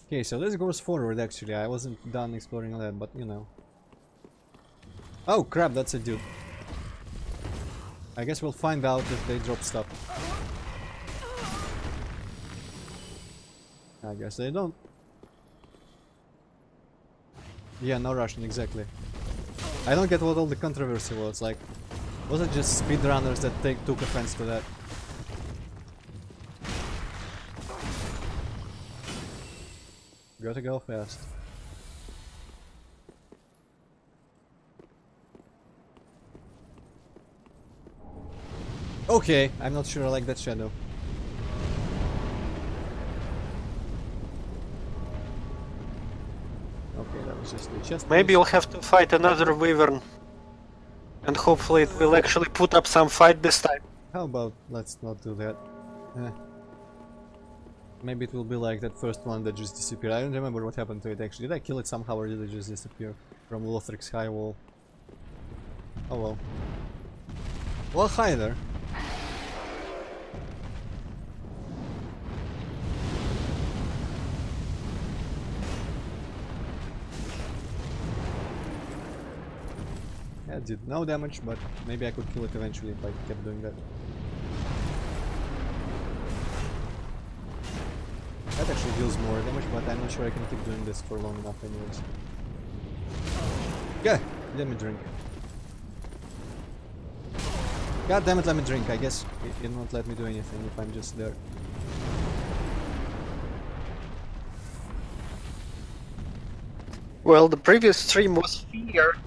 A: Okay, so this goes forward actually. I wasn't done exploring that, but you know. Oh crap, that's a dude. I guess we'll find out if they drop stuff. I guess they don't. Yeah, no Russian, exactly. I don't get what all the controversy was, like, was it just speedrunners that took offense to that? Gotta go fast. Okay, I'm not sure I like that shadow. Okay, that was just the chest.
B: Maybe you'll have to fight another wyvern. And hopefully it will actually put up some fight this time.
A: How about let's not do that? Maybe it will be like that first one that just disappeared. I don't remember what happened to it actually. Did I kill it somehow or did it just disappear from Lothric's high wall? Oh well. Well, hi there. Yeah, it did no damage, but maybe I could kill it eventually if I kept doing that. That actually deals more damage, but I'm not sure I can keep doing this for long enough anyways. Yeah, let me drink. God damn it, let me drink. I guess it won't let me do anything if I'm just there.
B: Well, the previous stream was fear,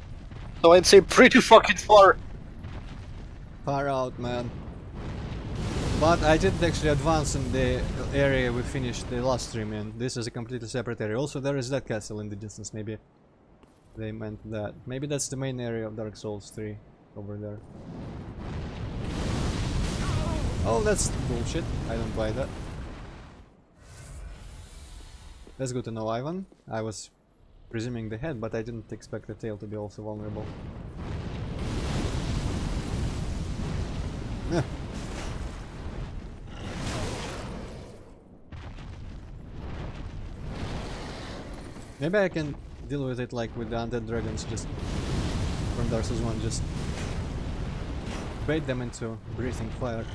B: so I'd say pretty fucking far.
A: Far out, man. But I didn't actually advance in the area we finished the last stream in. This is a completely separate area. Also, there is that castle in the distance, maybe they meant that. Maybe that's the main area of Dark Souls 3, over there. Oh, that's bullshit. I don't buy that. That's good to know, Ivan. I was presuming the head, but I didn't expect the tail to be also vulnerable. Yeah. Maybe I can deal with it like with the undead dragons, just from Dark Souls 1, just bait them into breathing fire.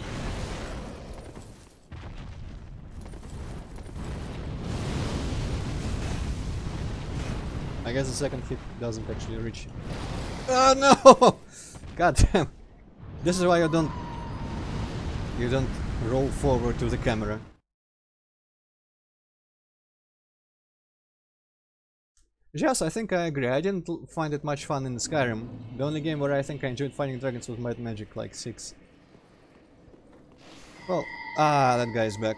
A: I guess the second hit doesn't actually reach. Oh no! God damn! This is why you don't roll forward to the camera. Yes, I think I agree. I didn't find it much fun in Skyrim. The only game where I think I enjoyed fighting dragons was Might and Magic, like 6. Well, that guy's back.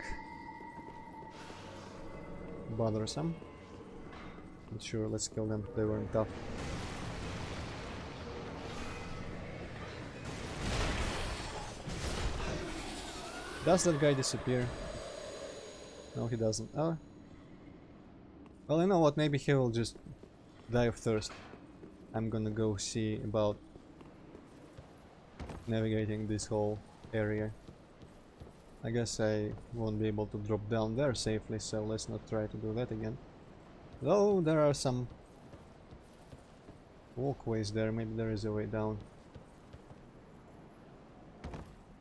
A: Bothersome. But sure, let's kill them. They weren't tough. Does that guy disappear? No, he doesn't. Oh. Well, you know what? Maybe he will just die of thirst. I'm gonna go see about navigating this whole area. I guess I won't be able to drop down there safely, so let's not try to do that again. Though there are some walkways there, maybe there is a way down.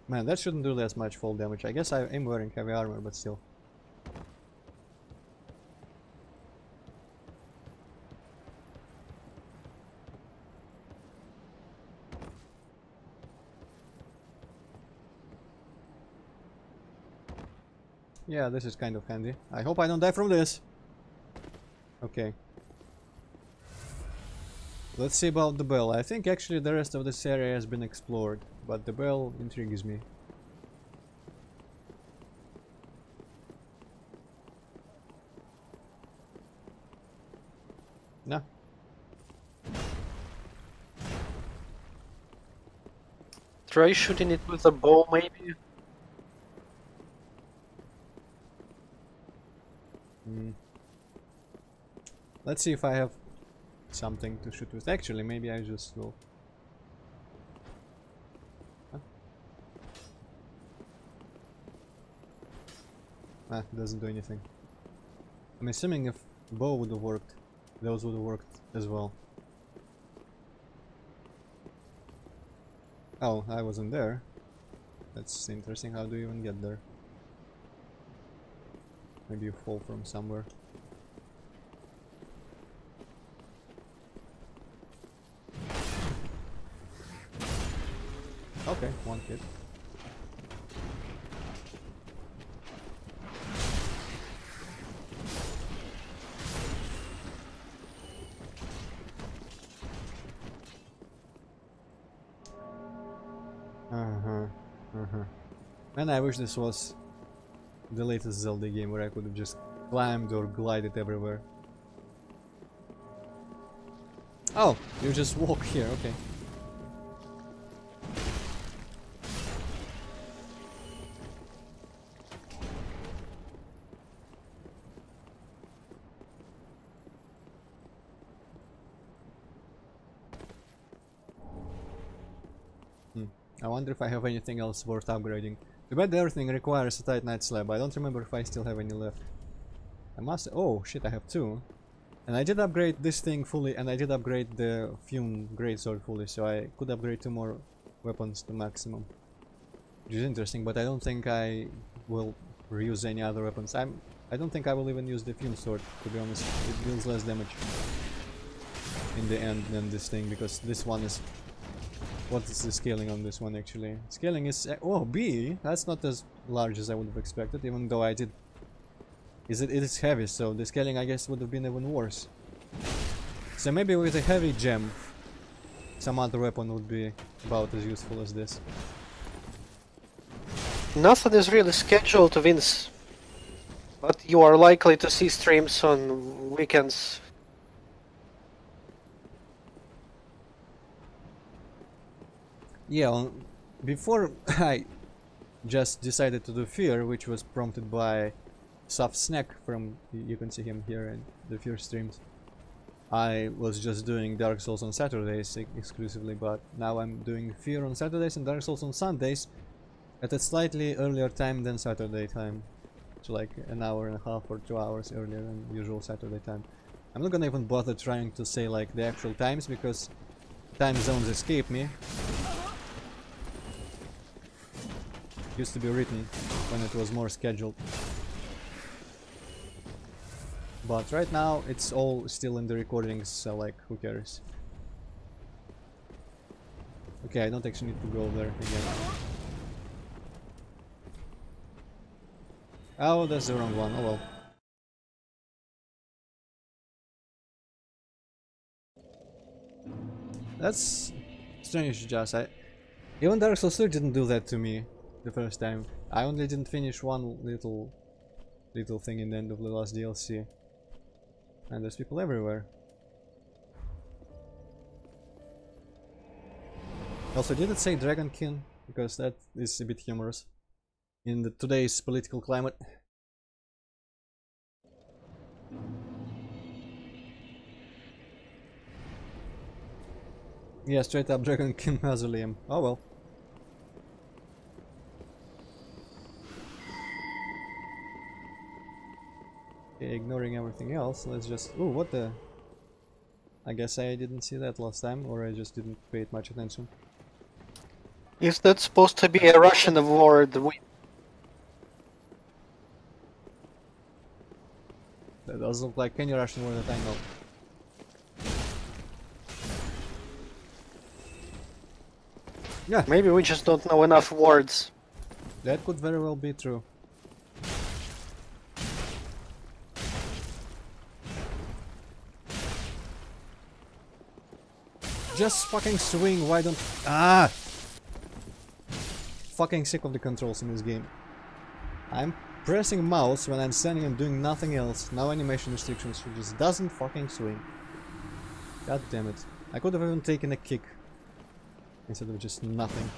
A: Man, that shouldn't do that much fall damage. I guess I am wearing heavy armor, but still. Yeah, this is kind of handy. I hope I don't die from this. Okay. Let's see about the bell. I think actually the rest of this area has been explored, but the bell intrigues me. No.
B: Try shooting it with a bow, maybe?
A: Let's see if I have something to shoot with. Actually, maybe I just will. Huh? Ah, doesn't do anything. I'm assuming if bow would have worked, those would have worked as well. Oh, I wasn't there. That's interesting. How do you even get there? Maybe you fall from somewhere. Okay, one hit. Man, I wish this was the latest Zelda game where I could have just climbed or glided everywhere. Oh, you just walk here, okay. I wonder if I have anything else worth upgrading. Too bad everything requires a Titanite slab. I don't remember if I still have any left. I must... Oh shit, I have two. And I did upgrade this thing fully, and I did upgrade the Fume Greatsword fully, so I could upgrade 2 more weapons to maximum. Which is interesting, but I don't think I will reuse any other weapons. I don't think I will even use the Fume Sword, to be honest. It deals less damage in the end than this thing, because this one is... What is the scaling on this one actually? Scaling is... Oh, B! That's not as large as I would have expected, even though I did... It is heavy, so the scaling I guess would have been even worse. So maybe with a heavy gem, some other weapon would be about as useful as this.
B: Nothing is really scheduled, Vince. But you are likely to see streams on weekends.
A: Yeah, before I just decided to do Fear, which was prompted by Soft Snack from, you can see him here in the Fear streams. I was just doing Dark Souls on Saturdays exclusively, but now I'm doing Fear on Saturdays and Dark Souls on Sundays at a slightly earlier time than Saturday time. So like an hour and a half or 2 hours earlier than usual Saturday time. I'm not gonna even bother trying to say like the actual times because time zones escape me. Used to be written when it was more scheduled. But right now it's all still in the recordings, so like who cares. Okay, I don't actually need to go there again. Oh, that's the wrong one, oh well. That's strange, Joss. Even Dark Souls 3 didn't do that to me the first time. I only didn't finish one little thing in the end of the last DLC. And there's people everywhere. Also, did it say Dragon King? Because that is a bit humorous in today's political climate. Yeah, straight up Dragon King Mausoleum. Oh well. Okay, ignoring everything else, let's just... Ooh, what the... I guess I didn't see that last time, or I just didn't pay much attention.
B: Is that supposed to be a Russian word?
A: That does look like any Russian word that I know. Yeah,
B: Maybe we just don't know enough words.
A: that could very well be true. Just fucking swing, why don't... Ah! Fucking sick of the controls in this game. I'm pressing mouse when I'm standing and doing nothing else. No animation restrictions, it just doesn't fucking swing. God damn it. I could have even taken a kick instead of just nothing.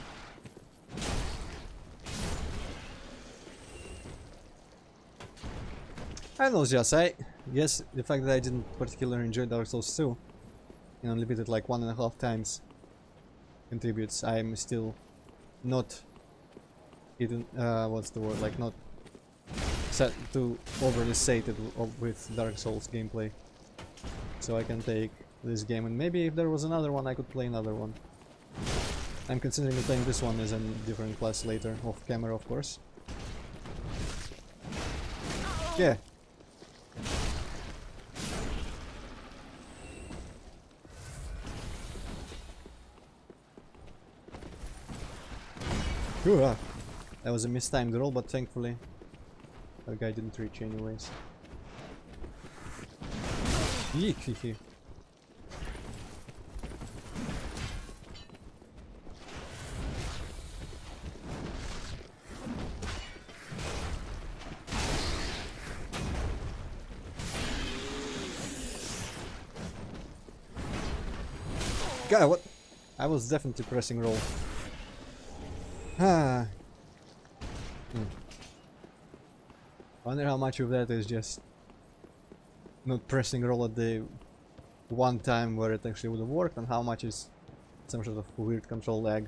A: I know, Jasai. Yes, the fact that I didn't particularly enjoy Dark Souls 2 and only beat it like 1.5 times contributes. I'm still not even, what's the word, like not set too overly sated with Dark Souls gameplay. So I can take this game, and maybe if there was another one I could play another one. I'm considering playing this one as a different class later, off camera of course. Yeah. That was a mistimed roll, but thankfully the guy didn't reach anyways. Yeek. God, what? I was definitely pressing roll. Wonder how much of that is just not pressing roll at the one time where it actually would have worked, and how much is some sort of weird control lag.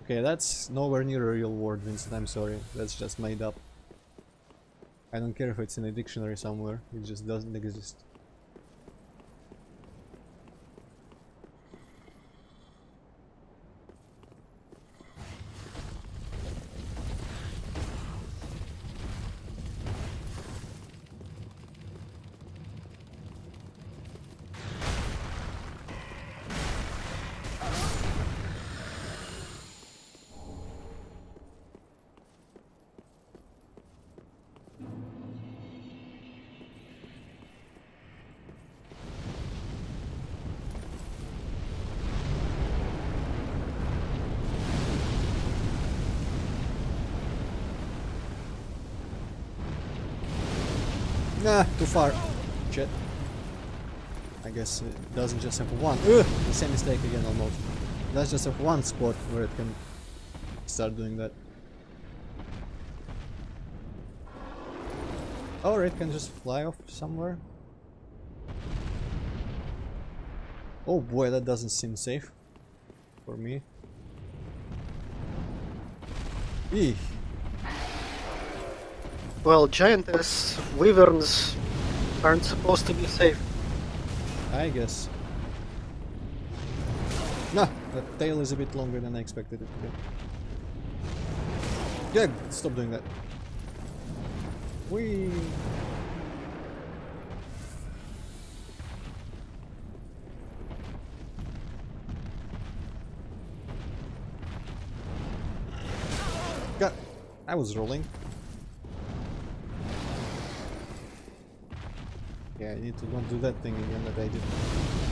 A: Okay, that's nowhere near a real word, Vincent, I'm sorry. That's just made up. I don't care if it's in a dictionary somewhere, it just doesn't exist. Nah, too far. Shit. I guess it doesn't just have one. Ugh! The same mistake again almost. It does just have one spot where it can start doing that. Or it can just fly off somewhere. Oh boy, that doesn't seem safe for me. Eeh.
B: Well, giantess wyverns aren't supposed to be safe.
A: I guess. Nah, that tail is a bit longer than I expected it to be. Yeah, stop doing that. Whee! God, I was rolling. Yeah, I need to not do that thing again that I did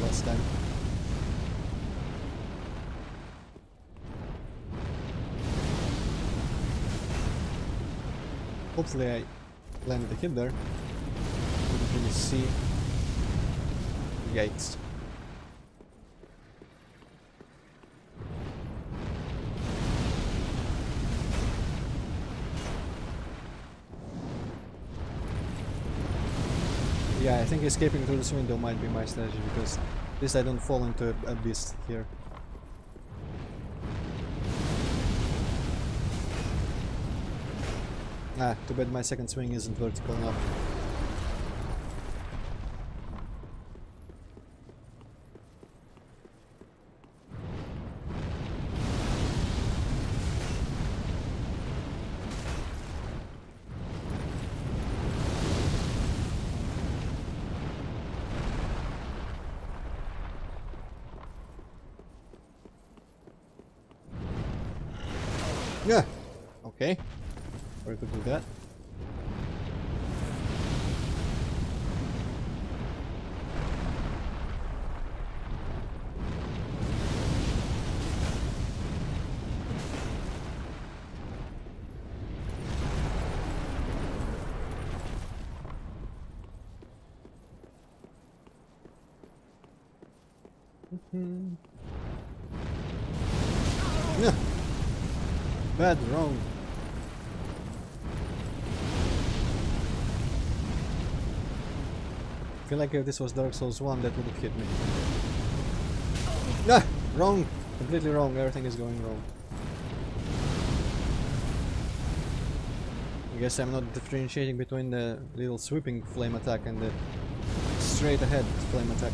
A: last time. Hopefully I landed a hit there. Couldn't really see. Yikes. Yeah, I think escaping through this window might be my strategy, because at least I don't fall into an abyss here. Ah, too bad my second swing isn't vertical enough. Yeah. Okay. Or we could do that. Yeah. Bad, wrong. I feel like if this was Dark Souls 1, that would have hit me. Ah! Wrong! Completely wrong, everything is going wrong. I guess I'm not differentiating between the little sweeping flame attack and the straight ahead flame attack.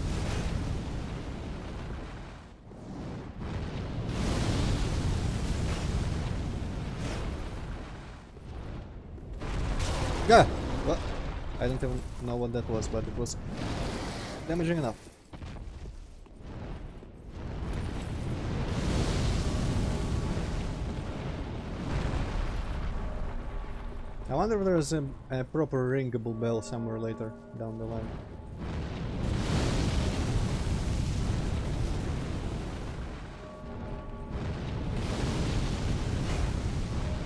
A: Yeah! What? I don't even know what that was, but it was damaging enough. I wonder if there's a proper ringable bell somewhere later down the line.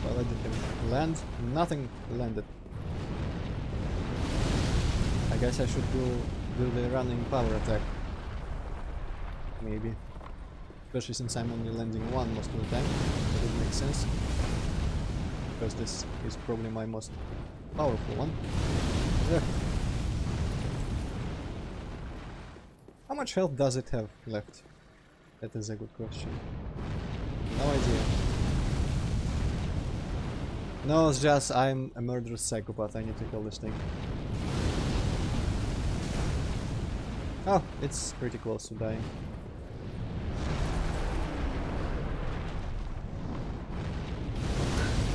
A: Well, I didn't land. Nothing landed. I guess I should do the running power attack. Maybe. Especially since I'm only landing one most of the time. That would make sense. Because this is probably my most powerful one. Yeah. How much health does it have left? That is a good question. No idea. No, it's just I'm a murderous psychopath. I need to kill this thing. Oh, it's pretty close to dying.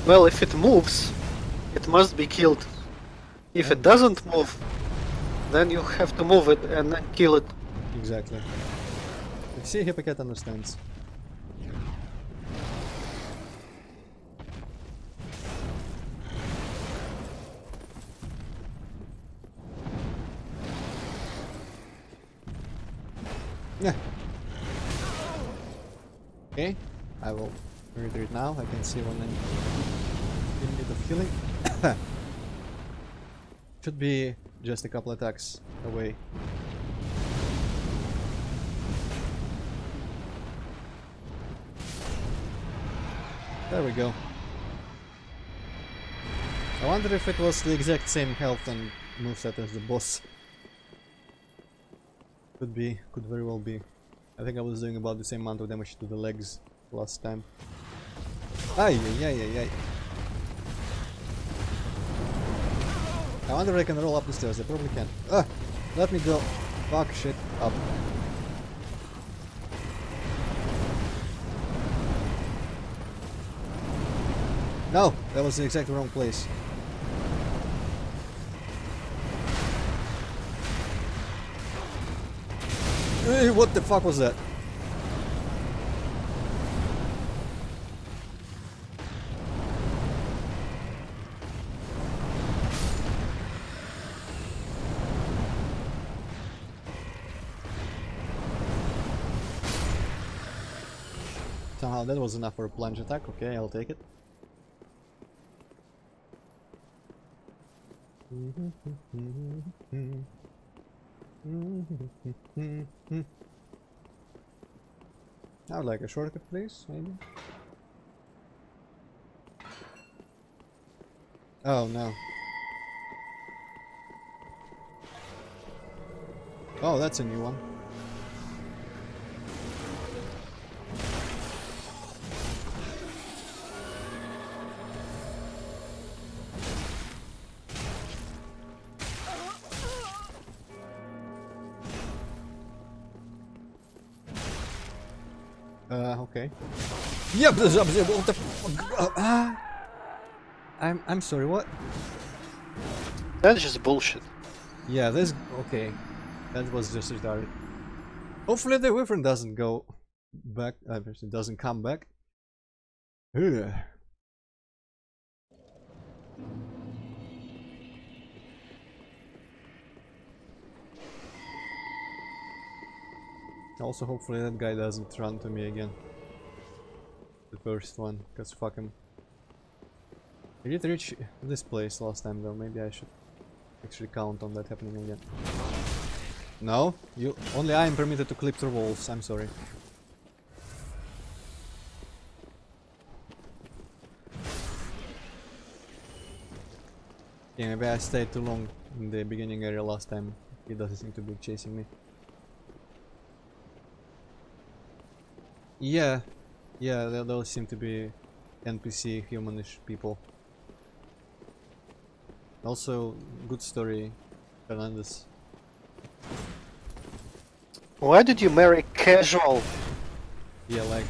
B: Well, if it moves, it must be killed. If it doesn't move, then you have to move it and then kill it.
A: Exactly. You see, Hippocat understands. Yeah. Okay, I will retreat now. I can see when I'm in need of healing. Should be just a couple attacks away. There we go. I wonder if it was the exact same health and moveset as the boss. Could be, could very well be. I think I was doing about the same amount of damage to the legs last time. Ay, ay, ay, ay, ay. I wonder if I can roll up the stairs. I probably can. Ah, let me go. Fuck shit up. No, that was the exact wrong place. What the fuck was that? Somehow that was enough for a plunge attack. Okay, I'll take it. I would like a shortcut, please, maybe. Oh no. Oh, that's a new one. Okay. Yep, what the fuck? I'm sorry, what?
B: That's just bullshit.
A: Yeah, this okay. That was just retarded. Hopefully the wyvern doesn't go back. It doesn't come back. Ugh. Also, hopefully that guy doesn't run to me again. The first one, because fuck him. I did reach this place last time though, maybe I should actually count on that happening again. No, only I am permitted to clip through walls, I'm sorry. Yeah, maybe I stayed too long in the beginning area last time. He doesn't seem to be chasing me. Yeah, yeah, those seem to be NPC humanish people. Also, good story, Fernandez.
B: Why did you marry casual?
A: Yeah, like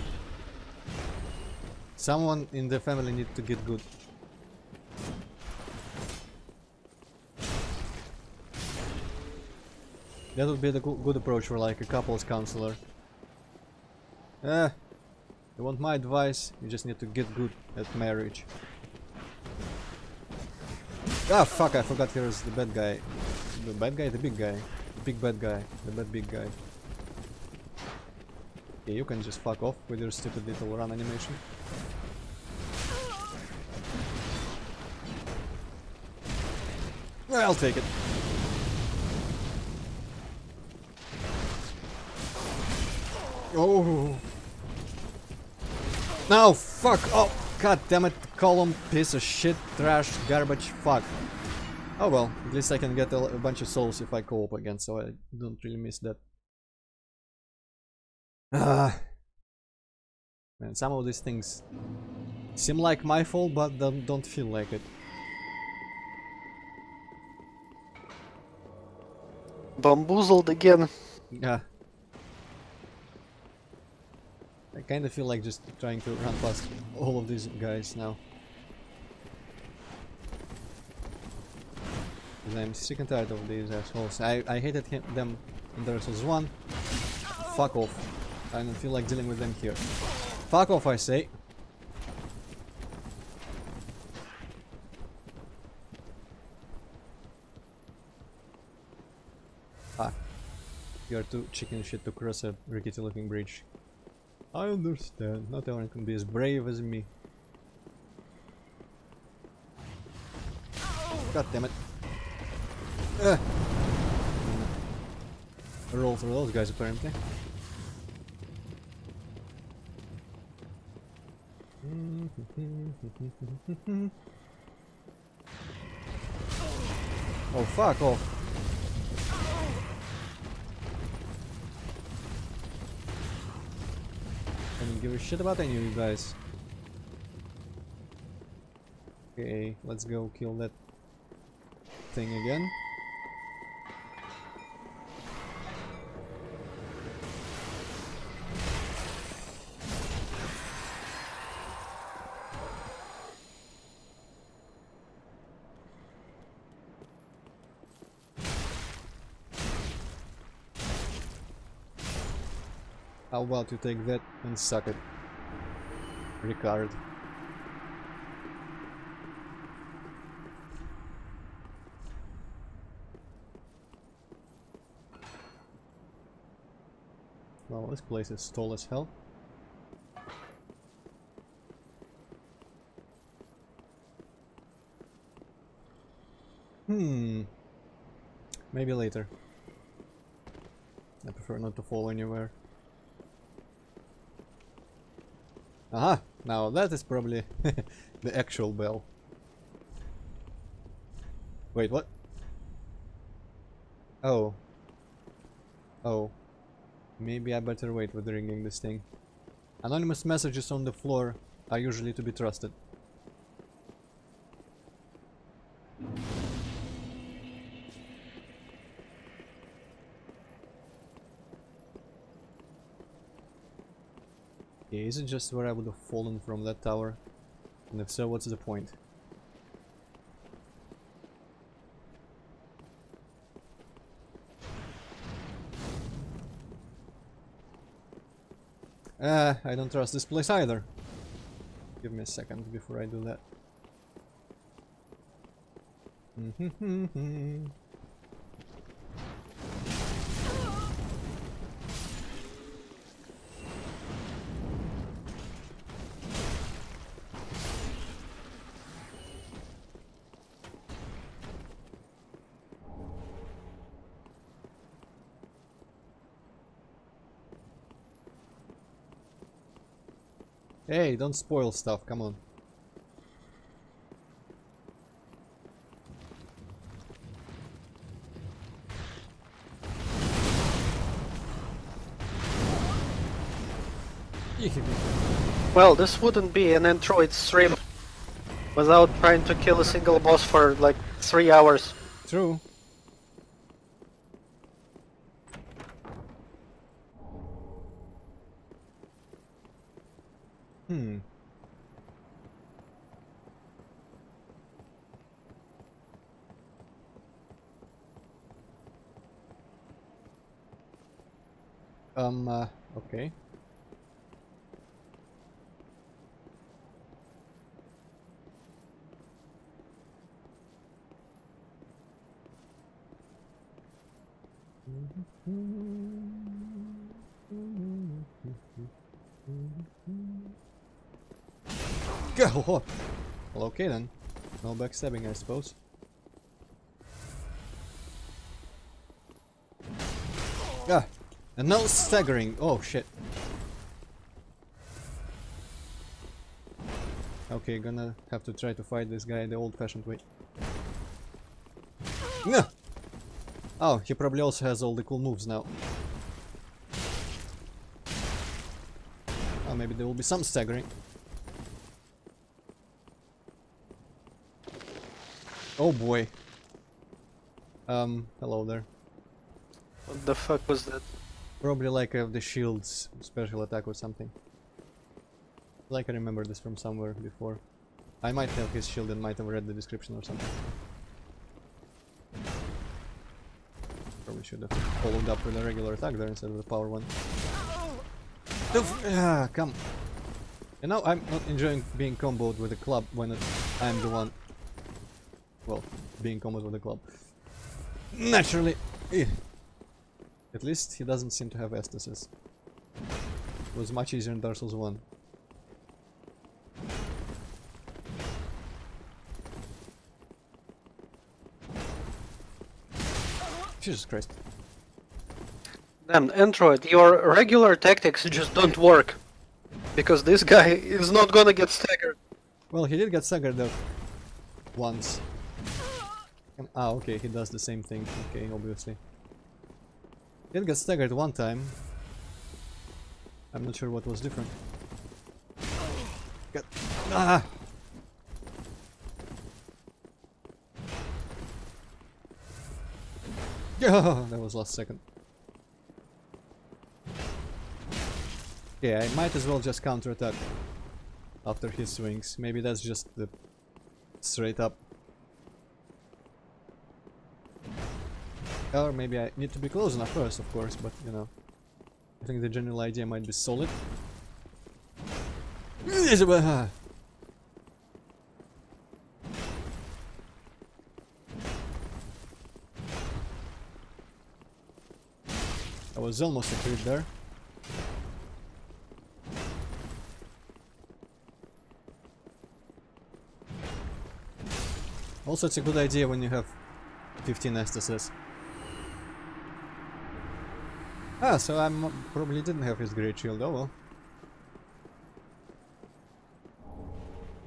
A: someone in the family need to get good. That would be the good approach for like a couples counselor. You want my advice? You just need to get good at marriage. Ah, fuck! I forgot here's the bad guy. The bad guy, the big guy, the big bad guy, the bad big guy. Okay, you can just fuck off with your stupid little run animation. I'll take it. Oh no! Fuck! Oh, god damn it! Column, piece of shit, trash, garbage, fuck. Oh well, at least I can get a bunch of souls if I co-op again, so I don't really miss that. Ah, man, some of these things seem like my fault, but don't feel like it.
B: Bamboozled again.
A: Yeah. I kind of feel like just trying to run past all of these guys now. Because I'm sick and tired of these assholes. I hated them in Dark Souls 1. Fuck off. I don't feel like dealing with them here. Fuck off, I say. Ah. You're too chicken shit to cross a rickety looking bridge. I understand. Not everyone can be as brave as me. God damn it. Roll through those guys apparently. Oh, fuck off. I don't give a shit about any of you guys. Okay, let's go kill that thing again. How about you take that and suck it, Ricard? Well, this place is tall as hell. Maybe later. I prefer not to fall anywhere. Aha! Now that is probably the actual bell. Wait, what? Oh. Oh. Maybe I better wait with ringing this thing. Anonymous messages on the floor are usually to be trusted. Okay, is it just where I would have fallen from that tower? And if so, what's the point? I don't trust this place either. Give me a second before I do that. Hey, don't spoil stuff, come on.
B: Well, this wouldn't be an Antroid stream without trying to kill a single boss for like 3 hours.
A: True. Hmm. Okay. Go! Well, okay then. No backstabbing, I suppose. Ah! And no staggering! Oh shit. Okay, gonna have to try to fight this guy the old-fashioned way. No! Oh, he probably also has all the cool moves now. Oh, maybe there will be some staggering. Oh boy. Hello there.
B: What the fuck was that?
A: Probably like the shield's special attack or something. Like I remember this from somewhere before. I might have his shield and might have read the description or something. Probably should have followed up with a regular attack there instead of the power one. Ah, come. You know, I'm not enjoying being comboed with a club when I'm the one... Well, being comboed with a club. Naturally! At least he doesn't seem to have estasis. It was much easier in Dark Souls 1. Jesus Christ.
B: Damn, Antroid, your regular tactics just don't work. Because this guy is not gonna get staggered.
A: Well, he did get staggered though. Once. Ah, okay, he does the same thing. Okay, obviously. He did get staggered one time. I'm not sure what was different. Get... Ah! Yeah, that was last second. Yeah, I might as well just counterattack after his swings. Maybe that's just the straight up. Or maybe I need to be close enough first, of course, but you know. I think the general idea might be solid. I was almost a crit there. Also, it's a good idea when you have 15 estasis. Ah, so I probably didn't have his great shield. Oh well.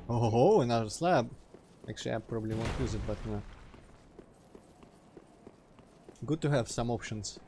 A: Oh, another slab. Actually, I probably won't use it, but you know. Good to have some options.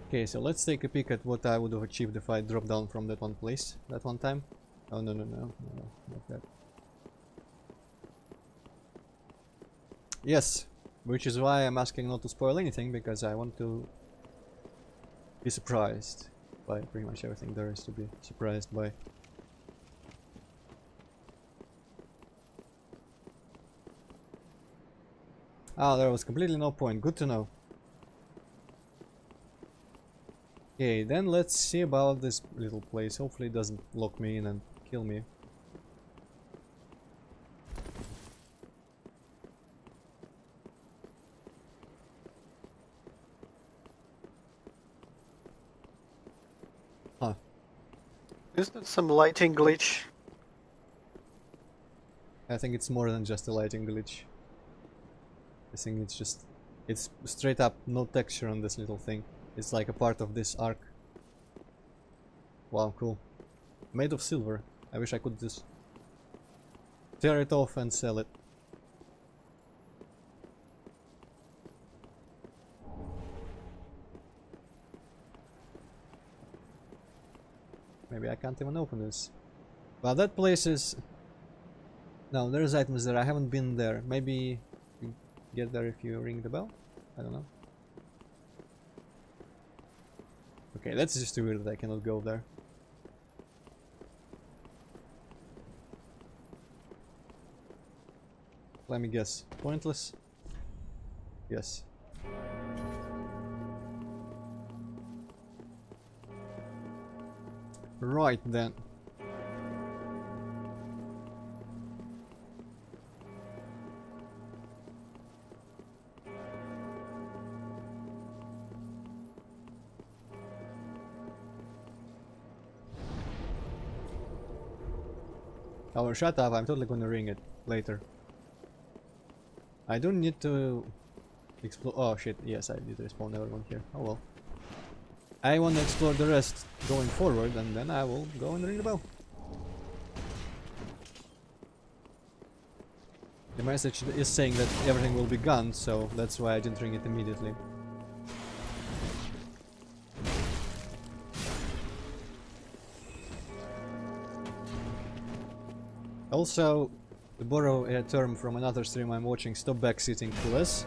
A: Okay, so let's take a peek at what I would have achieved if I dropped down from that one place that one time. Oh no, not that. Yes, which is why I'm asking not to spoil anything, because I want to be surprised by pretty much everything there is to be surprised by. Ah, there was completely no point. Good to know. Okay, then let's see about this little place. Hopefully it doesn't lock me in and kill me. Huh.
B: Is that some lighting glitch?
A: I think it's more than just a lighting glitch. I think it's just It's straight up no texture on this little thing. It's like a part of this arc. Wow, cool. Made of silver. I wish I could just tear it off and sell it. Maybe I can't even open this. Well, that place is... No, there's items there. I haven't been there. Maybe you get there if you ring the bell? I don't know. Okay, that's just too weird that I cannot go there. Let me guess. Pointless? Yes. Right then. Oh, shut up, I'm totally gonna ring it later. I don't need to explore. Oh shit, yes, I did respawn everyone here. Oh well. I want to explore the rest going forward, and then I will go and ring the bell. The message is saying that everything will be gone, so that's why I didn't ring it immediately. Also, to borrow a term from another stream I'm watching, stop backseating to us.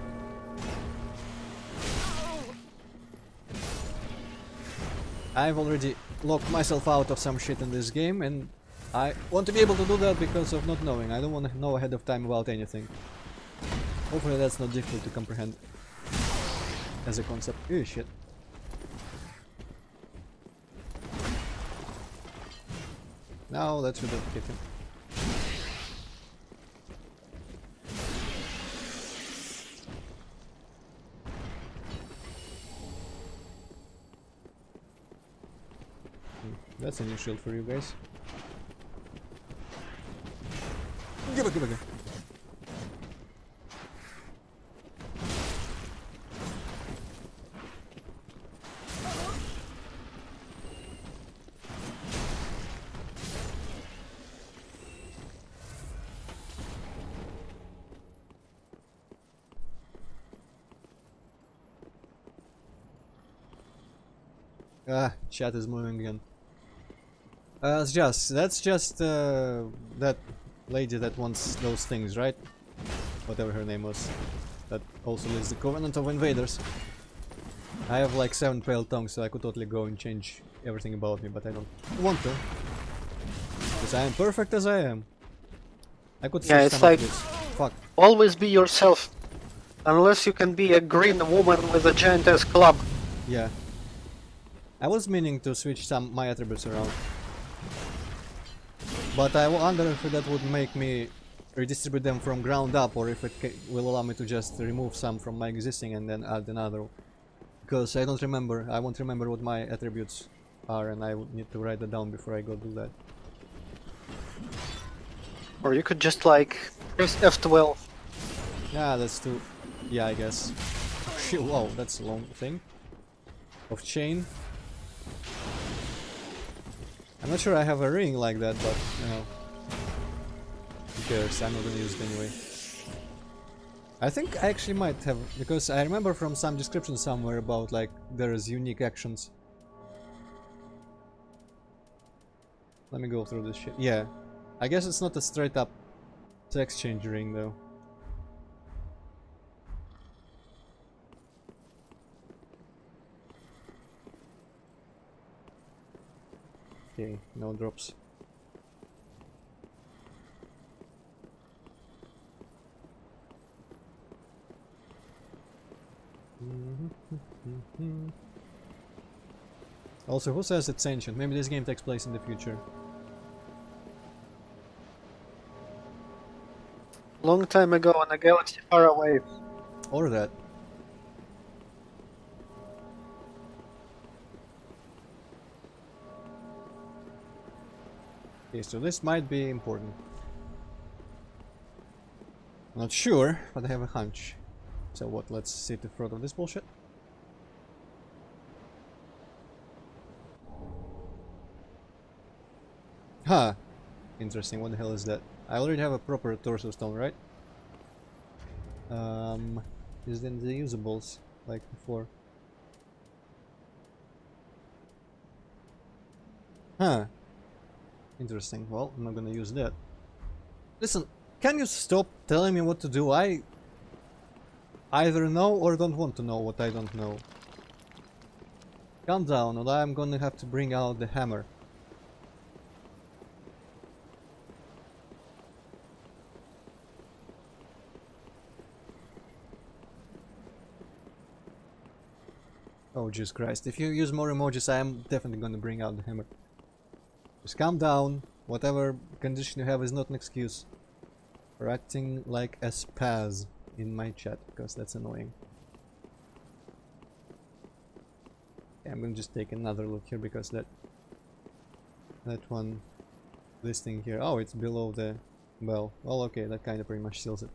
A: I've already locked myself out of some shit in this game, and I want to be able to do that because of not knowing. I don't want to know ahead of time about anything. Hopefully that's not difficult to comprehend as a concept. Ew, shit. Now that should have hit him. That's a new shield for you guys. Give it, give it, give it. Ah, chat is moving again. That's just that lady that wants those things, right? Whatever her name was. That also leads the Covenant of Invaders. I have like 7 pale tongues, so I could totally go and change everything about me, but I don't want to. Because I am perfect as I am. I could
B: yeah, it's like
A: fuck.
B: Always be yourself. Unless you can be a green woman with a giant-ass club.
A: Yeah. I was meaning to switch some my attributes around. But I wonder if that would make me redistribute them from ground up, or if it will allow me to just remove some from my existing and then add another. Because I don't remember, I won't remember what my attributes are, and I would need to write that down before I go do that.
B: Or you could just like press F12.
A: Yeah, that's too... yeah, I guess. Whoa, that's a long thing. Of chain. I'm not sure I have a ring like that, but, you know, who cares, I'm not gonna use it anyway. I think I actually might have, because I remember from some description somewhere about, like, there's unique actions. Let me go through this shit. Yeah, I guess it's not a straight up text change ring, though. Okay, no drops. Also, who says it's ancient? Maybe this game takes place in the future.
B: Long time ago in a galaxy far away.
A: Or that. Okay, so this might be important. Not sure, but I have a hunch. So what, let's sit in front of this bullshit. Huh. Interesting, what the hell is that? I already have a proper torso stone, right? Is then the usables, like before. Huh. Interesting. Well, I'm not gonna use that. Listen, can you stop telling me what to do? I either know or don't want to know what I don't know. Calm down, or I'm gonna have to bring out the hammer. Oh, Jesus Christ. If you use more emojis, I am definitely gonna bring out the hammer. Just calm down. Whatever condition you have is not an excuse for acting like a spaz in my chat, because that's annoying. Okay, I'm gonna just take another look here, because that one, this thing here, oh, it's below the bell. Well, okay, that kind of pretty much seals it.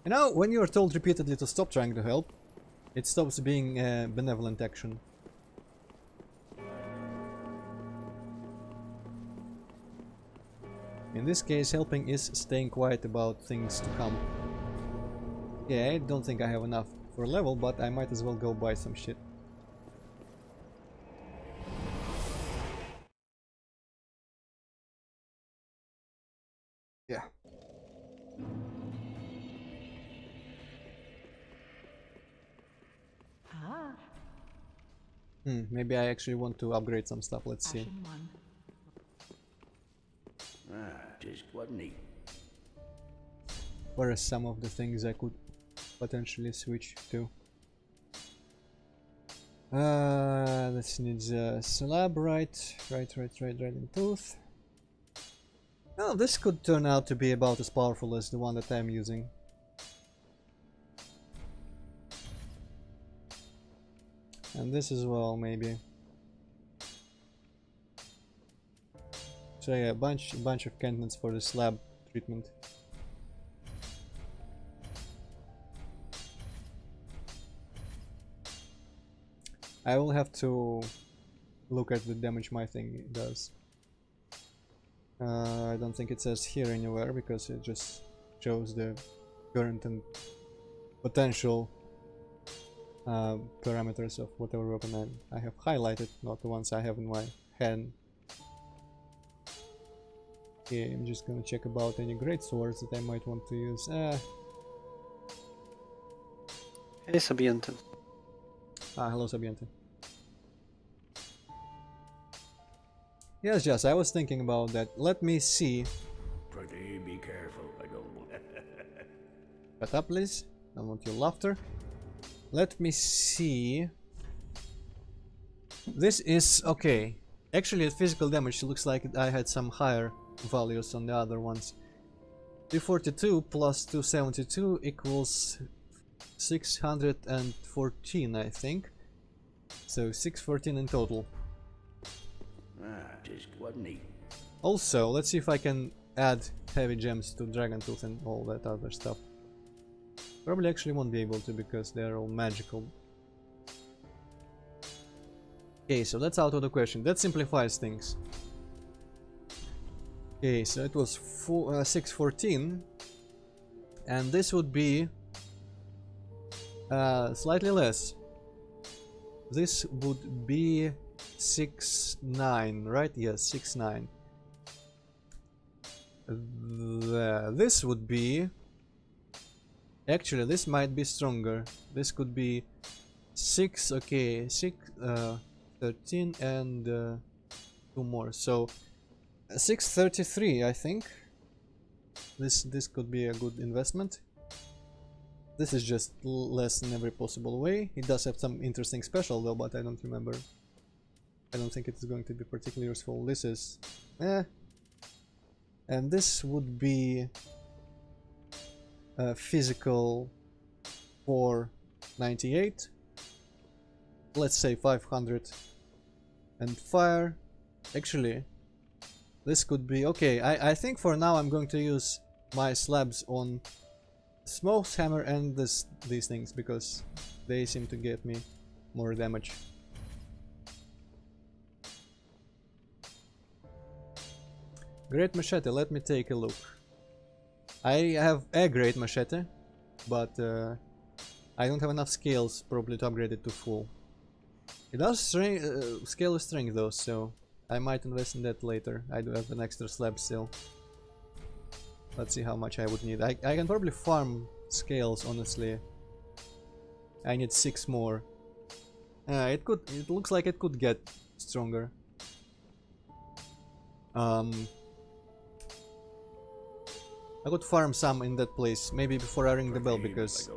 A: You know, when you're told repeatedly to stop trying to help, it stops being a benevolent action. In this case, helping is staying quiet about things to come. Yeah, I don't think I have enough for a level, but I might as well go buy some shit. Yeah. Maybe I actually want to upgrade some stuff, let's see.
C: Just what neat.
A: Where are some of the things I could potentially switch to? This needs a slab, right in tooth. Oh, this could turn out to be about as powerful as the one that I'm using. And this as well, maybe. So yeah, a bunch of candidates for the slab treatment. I will have to look at the damage my thing does. I don't think it says here anywhere, because it just shows the current and potential parameters of whatever weapon I have highlighted, not the ones I have in my hand. Okay, I'm just gonna check about any great swords that I might want to use.
B: Hey, Sabiente.
A: Hello, Sabiente. Yes, I was thinking about that. Let me see.
C: Pretty be careful, I don't.
A: Shut up, please. I don't want your laughter. Let me see. This is okay. Actually, at physical damage, it looks like I had some higher values on the other ones. 342 plus 272 equals 614, I think. So 614 in total.
C: Just what neat.
A: Also, let's see if I can add heavy gems to Dragon Tooth and all that other stuff. Probably actually won't be able to, because they're all magical. Okay, so that's out of the question. That simplifies things. Okay, so it was 614, and this would be slightly less. This would be 6-9, right? Yes, 6-9. This would be... Actually, this might be stronger. This could be 6, okay, 13 and 2 more. So 633, I think. This could be a good investment. This is just less in every possible way. It does have some interesting special though, but I don't remember. I don't think it is going to be particularly useful. This is and this would be physical 498. Let's say 500. And fire. Actually, this could be okay. I think for now I'm going to use my slabs on Smokes hammer and these things because they seem to get me more damage. Great machete, let me take a look. I have a great machete, but I don't have enough scales probably to upgrade it to full. It does scale with strength though, so I might invest in that later. I do have an extra slab still. Let's see how much I would need. I can probably farm scales, honestly. I need 6 more. It looks like it could get stronger. I could farm some in that place, maybe before I ring the bell, because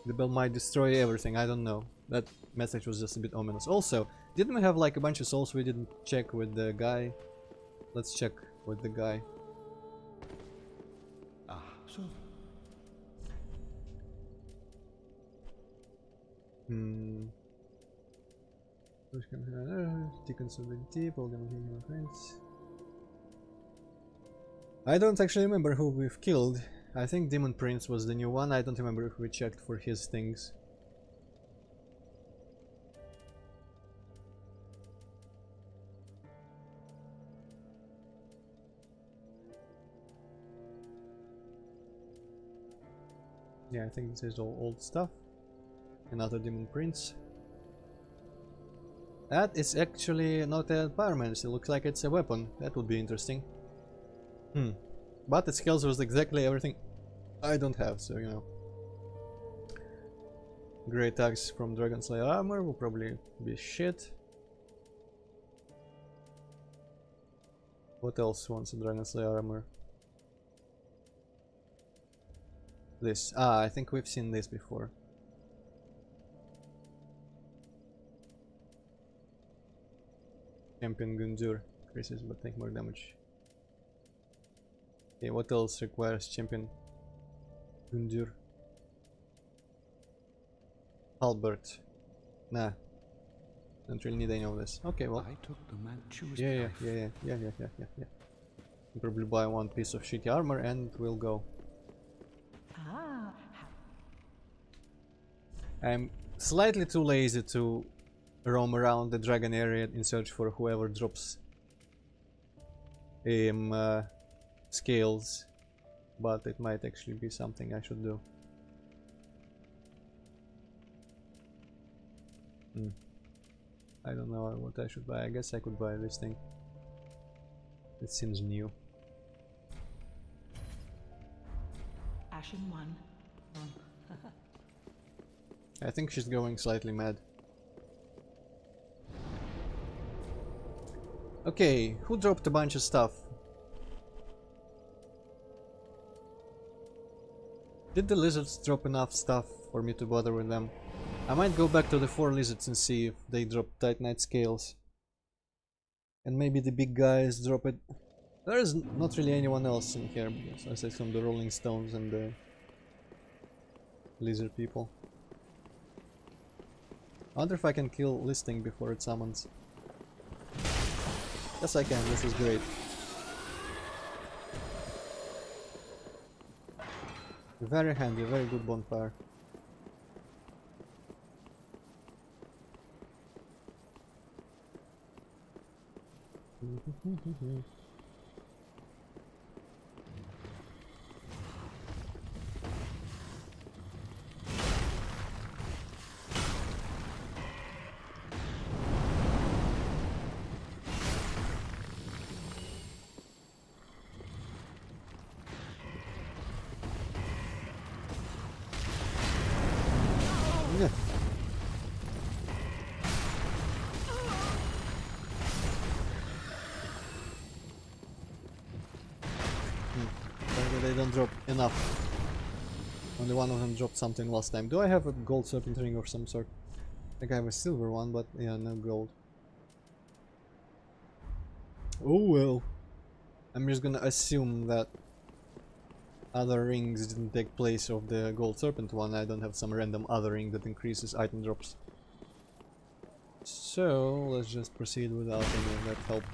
A: the bell might destroy everything, I don't know. That message was just a bit ominous. Also, didn't we have like a bunch of souls we didn't check with the guy? Let's check with the guy.
C: So
A: I don't actually remember who we've killed. I think Demon Prince was the new one. I don't remember if we checked for his things. Yeah, I think this is all old stuff. Another Demon Prince. That is actually not a pyromancy, it looks like it's a weapon. That would be interesting. But it scales with exactly everything I don't have, so you know. Great axe from Dragon Slayer armor will probably be shit. What else wants a Dragon Slayer armor? This. I think we've seen this before. Champion Gundur increases but take more damage. Okay, what else requires Champion Gundur? Halberd. Nah. Don't really need any of this. Okay, well.
C: I took the Manchu's
A: Yeah. Probably buy one piece of shitty armor and we'll go. I'm slightly too lazy to roam around the dragon area in search for whoever drops scales, but it might actually be something I should do. I don't know what I should buy. I guess I could buy this thing. It seems new.
D: Ashen one.
A: I think she's going slightly mad. Okay, who dropped a bunch of stuff? Did the lizards drop enough stuff for me to bother with them? I might go back to the 4 lizards and see if they drop Titanite scales. And maybe the big guys drop it. There is not really anyone else in here, aside from the Rolling Stones and the lizard people. I wonder if I can kill this thing before it summons. Yes, I can. This is great. Very handy, very good bonfire. They don't drop enough. Only one of them dropped something last time. Do I have a gold serpent ring of some sort? I think I have a silver one, but yeah, no gold. Oh well. I'm just gonna assume that other rings didn't take place of the gold serpent one. I don't have some random other ring that increases item drops. So let's just proceed without any of that help.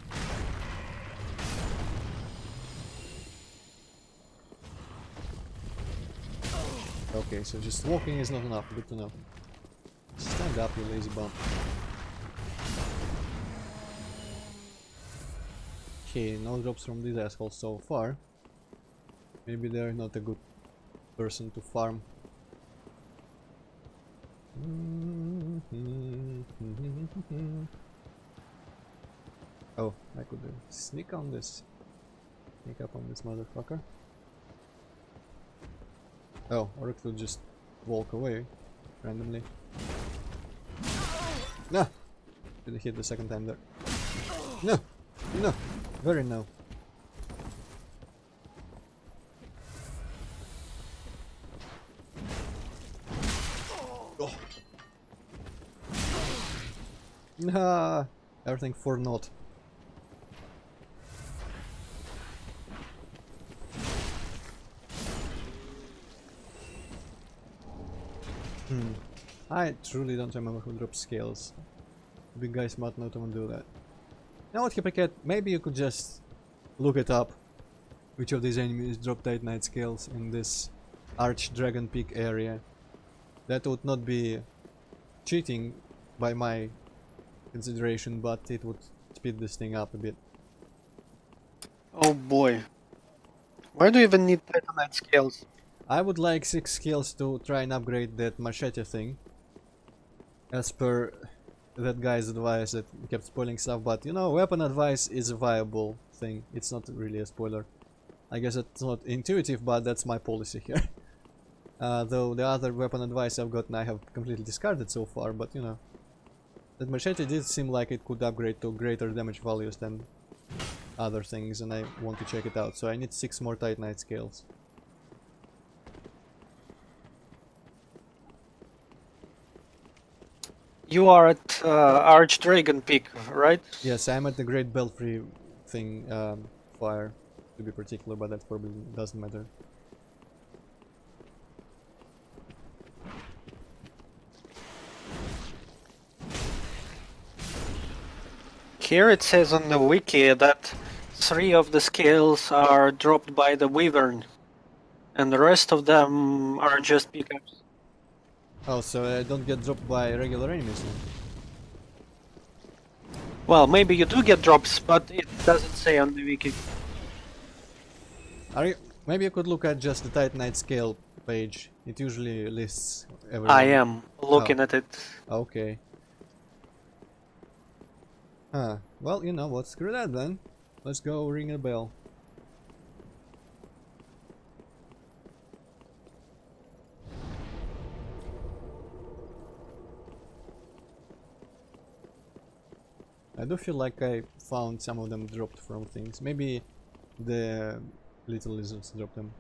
A: Okay, so just walking is not enough. Good to know. Stand up, you lazy bum. Okay, no drops from these assholes so far. Maybe they're not a good person to farm. Oh, I could sneak on this. Sneak up on this motherfucker. Oh, or it could just walk away randomly. No! Didn't hit the second time there. No! No! Very no. Oh. Nah! Everything for naught. I truly don't remember who drops scales. The big guys might not even do that. You know what, Hypercat? Maybe you could just look it up. Which of these enemies drop Titanite scales in this Archdragon Peak area. That would not be cheating by my consideration, but it would speed this thing up a bit.
B: Oh boy. Why do you even need Titanite scales?
A: I would like 6 skills to try and upgrade that machete thing. As per that guy's advice that kept spoiling stuff, but you know, weapon advice is a viable thing. It's not really a spoiler. I guess it's not intuitive, but that's my policy here. Though the other weapon advice I've gotten I have completely discarded so far, but you know. That machete did seem like it could upgrade to greater damage values than other things, and I want to check it out. So I need 6 more Titanite scales.
B: You are at Archdragon Peak, right?
A: Yes, I'm at the Great Belfry thing, fire, to be particular, but that probably doesn't matter.
B: Here it says on the wiki that 3 of the scales are dropped by the Wyvern, and the rest of them are just pickups.
A: Oh, so I don't get dropped by regular enemies then?
B: Well, maybe you do get drops, but it doesn't say on the wiki.
A: Maybe you could look at just the Titanite scale page. It usually lists everyone.
B: I am looking at it.
A: Okay. Huh. Well, you know what, screw that then. Let's go ring a bell. I do feel like I found some of them dropped from things. Maybe the little lizards dropped them.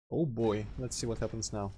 A: Oh boy, let's see what happens now.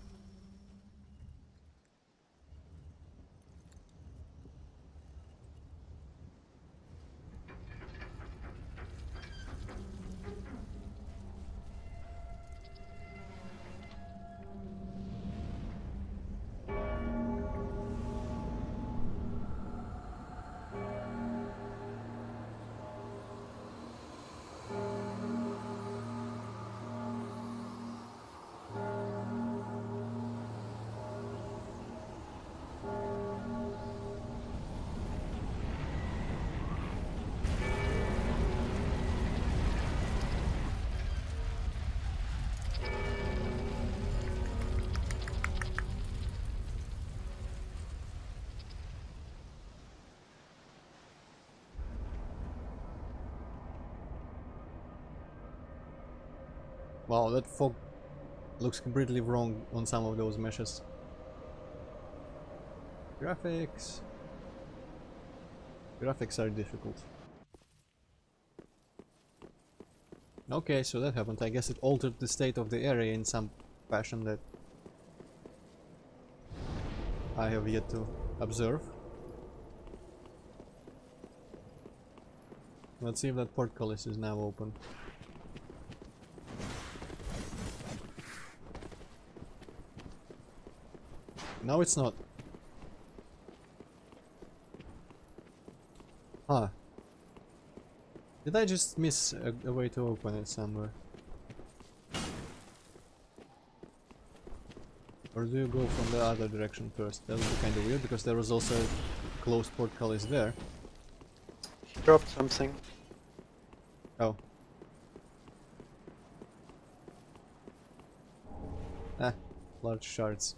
A: Wow, that fog looks completely wrong on some of those meshes. Graphics are difficult. Okay, so that happened. I guess it altered the state of the area in some fashion that I have yet to observe. Let's see if that portcullis is now open. No, it's not. Huh. Did I just miss a way to open it somewhere? Or do you go from the other direction first? That would be kind of weird because there was also a closed portcullis there.
B: He dropped something.
A: Oh. Ah, large shards.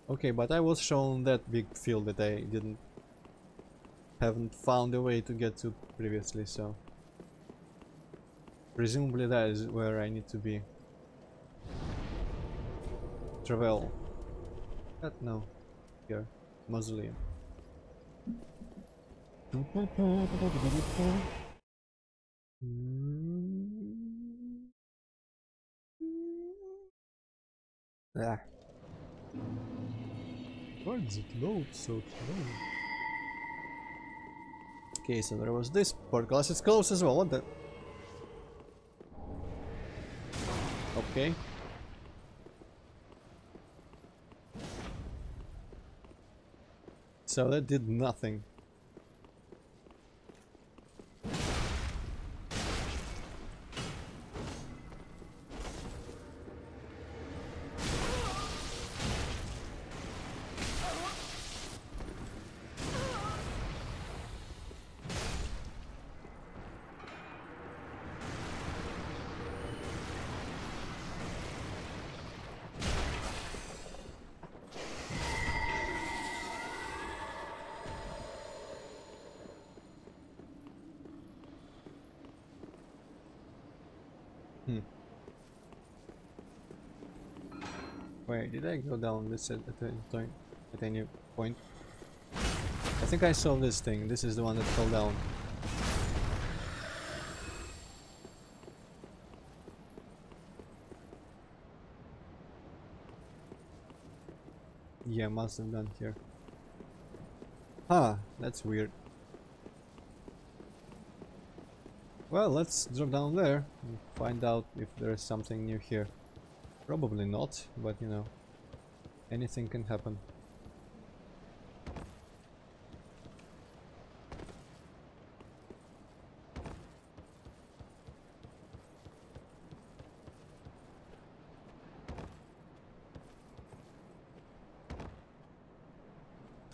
A: Okay, but I was shown that big field that I haven't found a way to get to previously, so presumably that is where I need to be. Travel. No. Here. Mausoleum. Ah. Why does it load so slow? Okay, so there was this portcullis. It's close as well. What the? Okay. So that did nothing. Wait, did I go down this at any point? I think I saw this thing. This is the one that fell down. Yeah, must have done here. Huh, that's weird. Well, let's drop down there and find out if there is something new here. Probably not, but you know, anything can happen.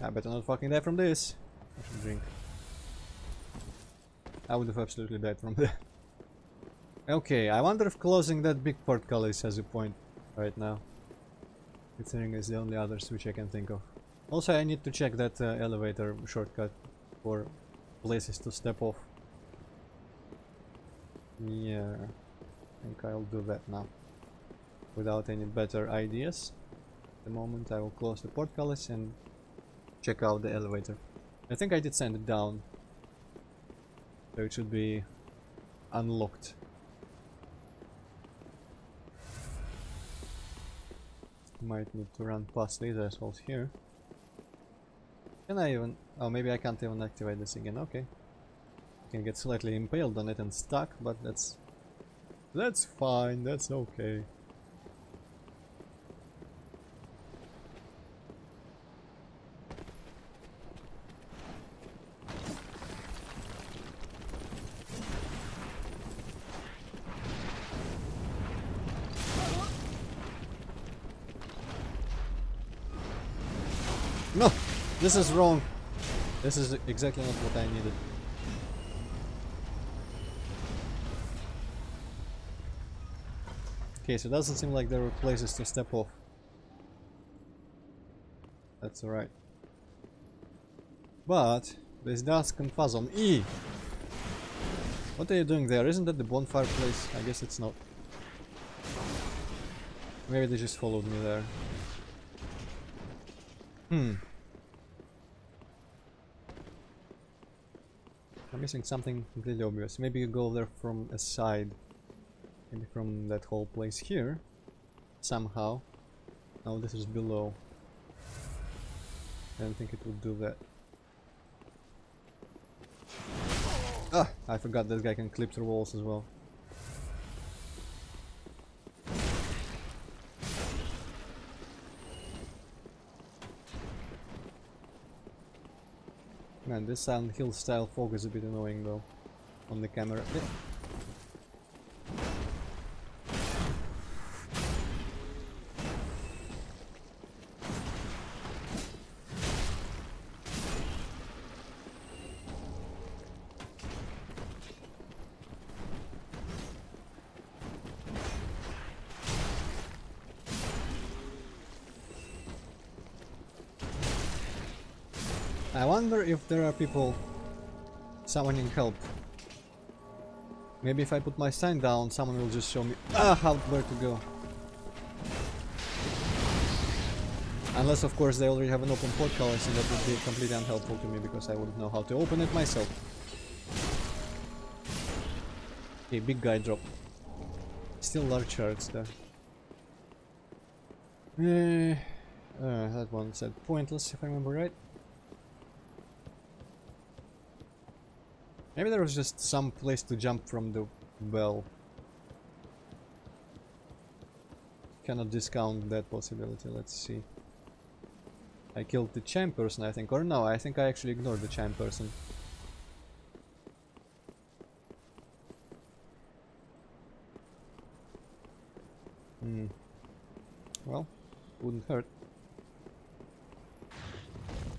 A: I better not fucking die from this. I should drink. I would have absolutely died from that. Okay, I wonder if closing that big portcullis has a point right now. Considering it's the only other switch I can think of. Also, I need to check that elevator shortcut for places to step off. Yeah, I think I'll do that now. Without any better ideas. At the moment I will close the portcullis and check out the elevator. I think I did send it down. So it should be unlocked. Might need to run past these assholes here. Can I even... Oh, maybe I can't even activate this again. Okay. Can get slightly impaled on it and stuck, but that's fine. That's okay. No! This is wrong. This is exactly not what I needed. Okay, so it doesn't seem like there were places to step off. That's alright. But this does confuse on E! What are you doing there? Isn't that the bonfire place? I guess it's not. Maybe they just followed me there. I'm missing something completely obvious. Maybe you go there from a side. Maybe from that whole place here. Somehow. No, this is below. I don't think it would do that. Ah! I forgot this guy can clip through walls as well. Man, this Silent Hill style fog is a bit annoying though. On the camera. I wonder if there are people summoning help. Maybe if I put my sign down, someone will just show me where to go. Unless of course they already have an open portcullis, and that would be completely unhelpful to me because I wouldn't know how to open it myself. Okay, big guy drop. Still large shards there. That one said pointless if I remember right. Maybe there was just some place to jump from the well. Cannot discount that possibility, let's see. I killed the champ person, I think, or no, I think I actually ignored the champ person. Well, wouldn't hurt.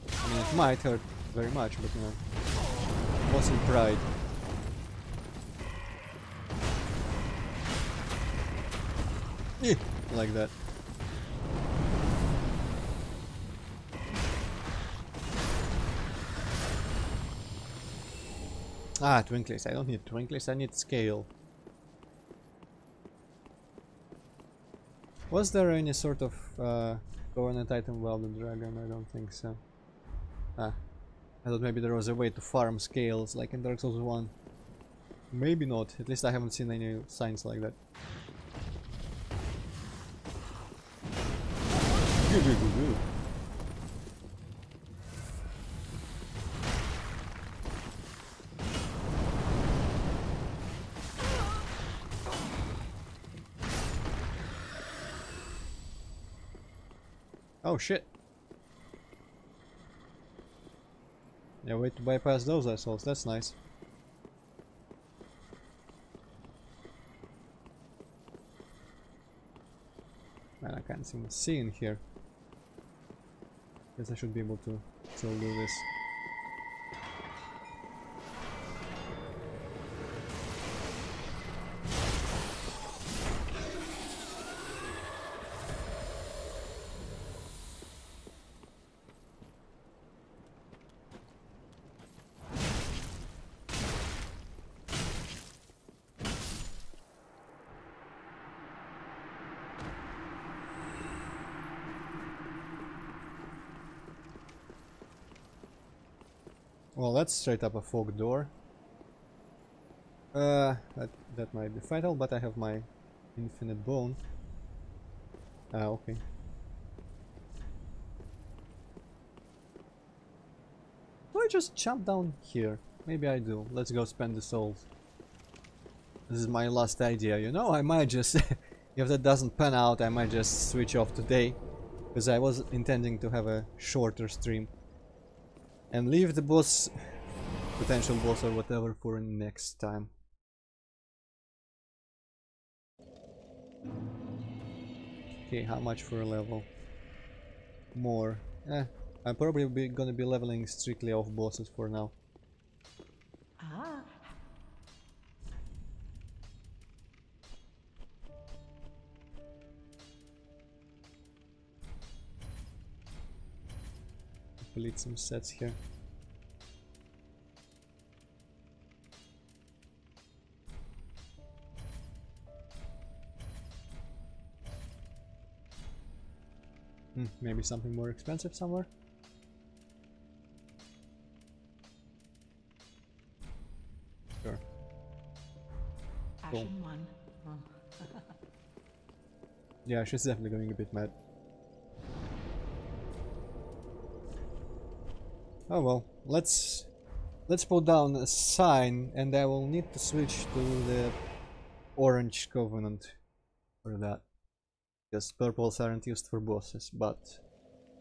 A: I mean, it might hurt very much, but you know, what's in pride? Like that. Ah, Twinklies. I don't need Twinklies, I need scale. Was there any sort of government item while the dragon? I don't think so. Ah, I thought maybe there was a way to farm scales like in Dark Souls 1. Maybe not, at least I haven't seen any signs like that. Oh shit. Yeah, way to bypass those assholes, that's nice. Man, I can't seem to see in here. Guess I should be able to still do this. Well, that's straight up a fog door. That might be fatal, but I have my infinite bone. Ah, okay. Do I just jump down here? Maybe I do. Let's go spend the souls. This is my last idea, you know? I might just... if that doesn't pan out, I might just switch off today. Because I was intending to have a shorter stream. And leave the boss, potential boss or whatever, for next time. Okay, how much for a level? More. I'm probably gonna be leveling strictly off bosses for now.
D: Ah,
A: Delete some sets here. Maybe something more expensive somewhere? Sure. Cool.
D: Ashen One.
A: Yeah, she's definitely going a bit mad. Oh well, let's put down a sign, and I will need to switch to the Orange Covenant for that. Because purples aren't used for bosses, but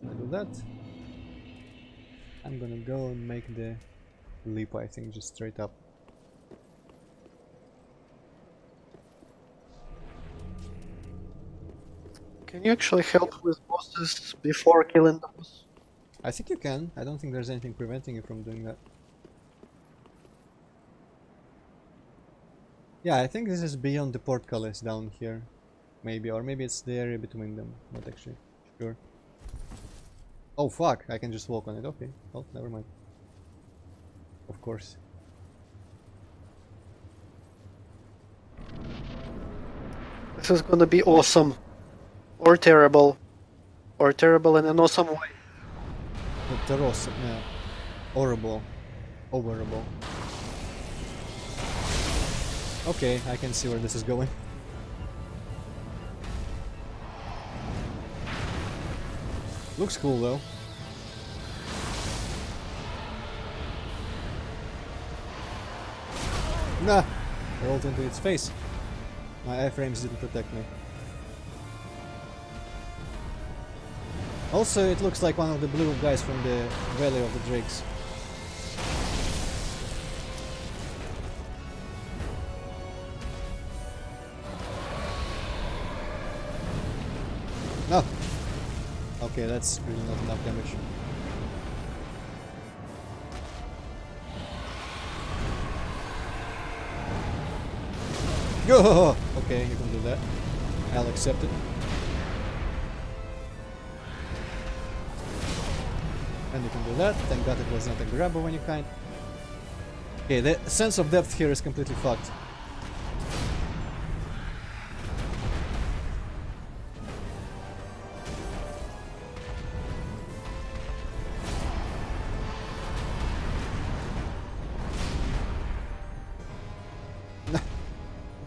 A: when I do that, I'm gonna go and make the leap, I think, just straight up.
B: Can you actually help with bosses before killing the boss?
A: I think you can. I don't think there's anything preventing you from doing that. Yeah, I think this is beyond the portcullis down here. Maybe, or maybe it's the area between them. Not actually sure. Oh fuck, I can just walk on it. Okay, well, never mind. Of course.
B: This is gonna be awesome. Or terrible. Or terrible in an awesome way.
A: Yeah. Horrible. Overable. Okay, I can see where this is going. Looks cool though. Nah! Rolled into its face. My iframes didn't protect me. Also, it looks like one of the blue guys from the Valley of the Drakes. No! Okay, that's really not enough damage. Go! Okay, you can do that. I'll accept it. And you can do that. Thank God it was not a grab of any kind. Okay, the sense of depth here is completely fucked.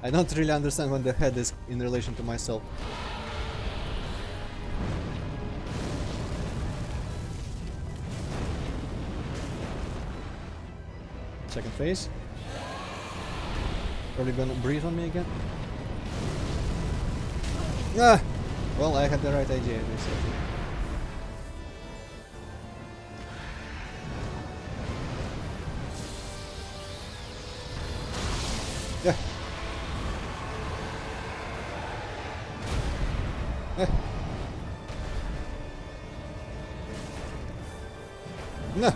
A: I don't really understand when the head is in relation to myself. Second phase. Probably gonna breathe on me again. Ah! Well, I had the right idea. Yeah. No.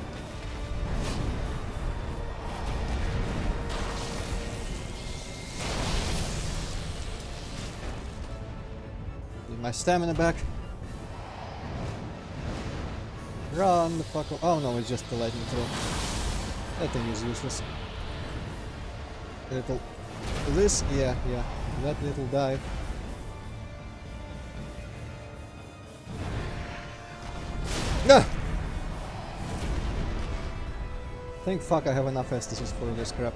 A: Need my stamina back. Run the fuck. Oh no, it's just the lightning throw. That thing is useless. Little. This, yeah. That little dive. No. Thank fuck I have enough Estus for this crap.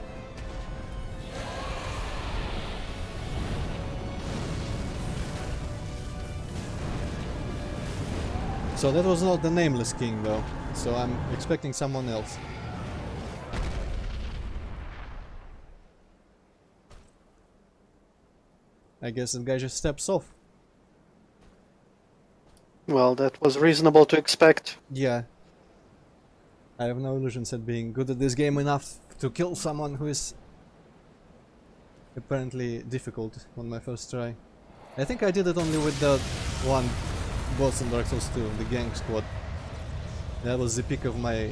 A: So that was not the nameless king though, so I'm expecting someone else. I guess the guy just steps off.
B: Well, that was reasonable to expect.
A: Yeah. I have no illusions at being good at this game enough to kill someone who is apparently difficult on my first try. I think I did it only with the one boss in Dark Souls 2, the gang squad. That was the peak of my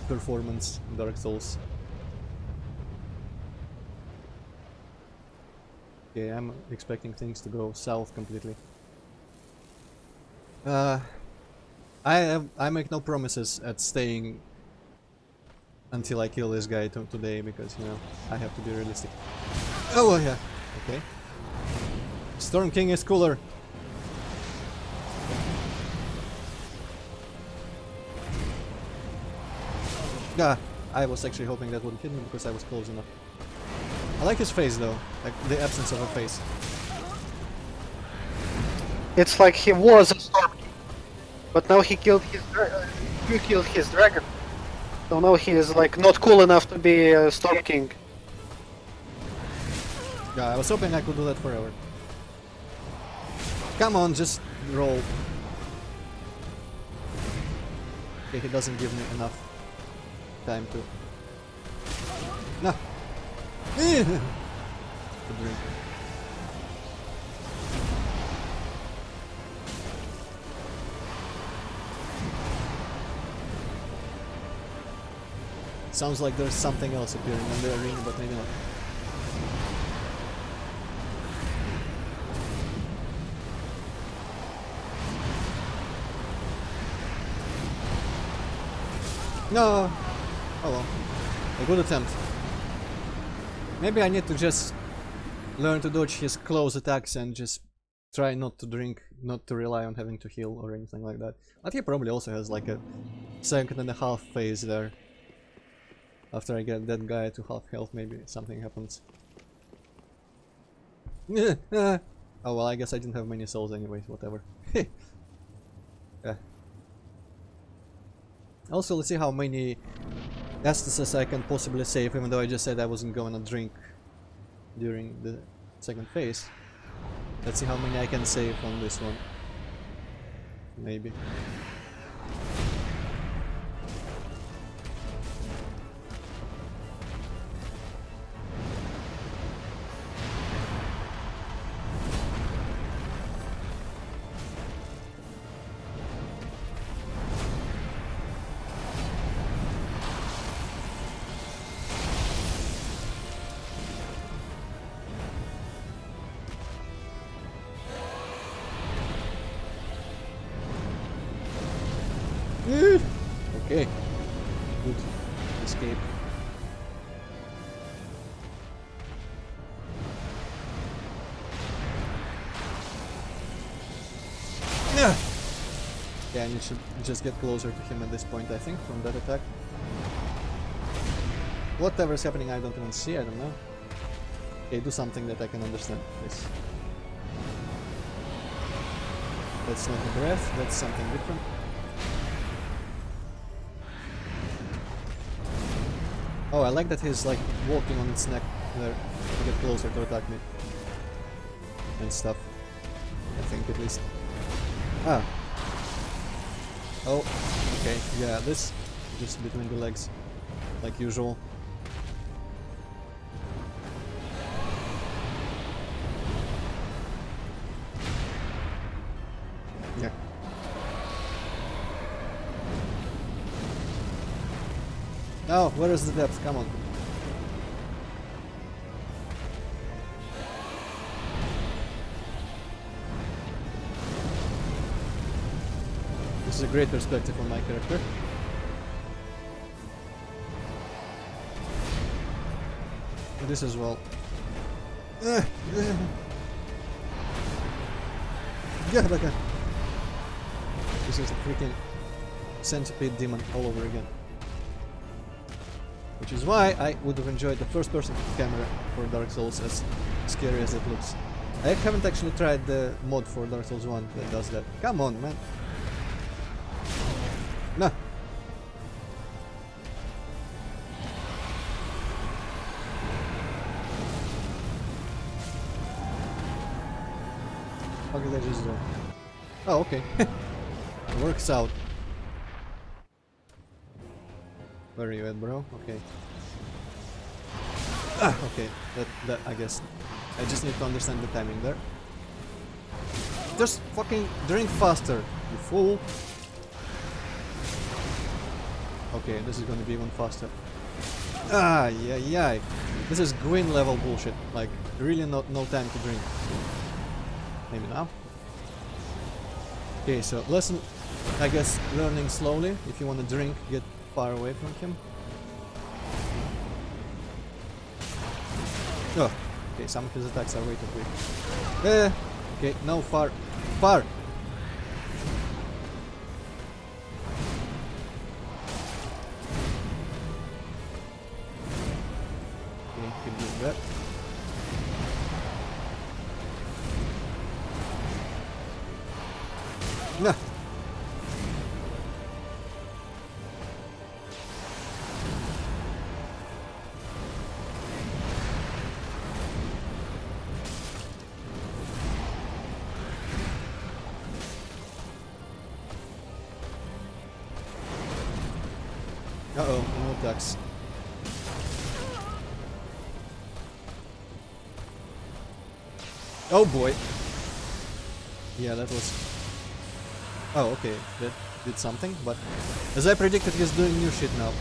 A: performance in Dark Souls. Okay, I'm expecting things to go south completely. I make no promises at staying until I kill this guy today, because, you know, I have to be realistic. Oh, yeah. Okay. Storm King is cooler. Ah, I was actually hoping that wouldn't hit me because I was close enough. I like his face though, like the absence of a face.
B: It's like he was a Storm King, but now he killed his you killed his dragon. So now he is like not cool enough to be a Storm King.
A: Yeah, I was hoping I could do that forever. Come on, just roll. Okay, he doesn't give me enough time to... No! To drink. Sounds like there's something else appearing in the arena, but maybe not. No! Oh well. A good attempt. Maybe I need to just learn to dodge his close attacks and just try not to drink, not to rely on having to heal or anything like that. But he probably also has like a 2.5 phase there. After I get that guy to half health, maybe something happens. Oh well, I guess I didn't have many souls anyways, whatever. Yeah. Also, let's see how many Essences I can possibly save, even though I just said I wasn't gonna drink during the second phase. Let's see how many I can save on this one. Maybe. Okay, good escape. Yeah, I need to just get closer to him at this point, I think, from that attack. Whatever's happening, I don't even see, I don't know. Okay, do something that I can understand, please. That's not a breath, that's something different. Oh, I like that he's like walking on its neck there to get closer to attack me. And stuff. I think at least. Ah. Oh, okay. Yeah, this just between the legs. Like usual. Yeah. Oh, where is the depth? Come on. This is a great perspective on my character. And this as well. Yeah, like a... This is a freaking centipede demon all over again. Which is why I would have enjoyed the first person camera for Dark Souls, as scary as it looks. I haven't actually tried the mod for Dark Souls 1 that does that. Come on, man. No. How did I just do? Oh, okay. Works out. Where are you at, bro? Okay. Ah, okay. That I guess. I just need to understand the timing there. Just fucking drink faster, you fool. Okay, this is gonna be even faster. Ah, yeah. This is Gwyn level bullshit. Like, really no time to drink. Maybe now. Okay, so lesson, I guess, learning slowly. If you want to drink, get far away from him. Oh, okay, some of his attacks are way too quick. Okay, no, far. Okay, keep doing that. Nah. Uh-oh, no attacks. Oh boy. Yeah, that was... Oh, okay, that did something, but... As I predicted, he's doing new shit now.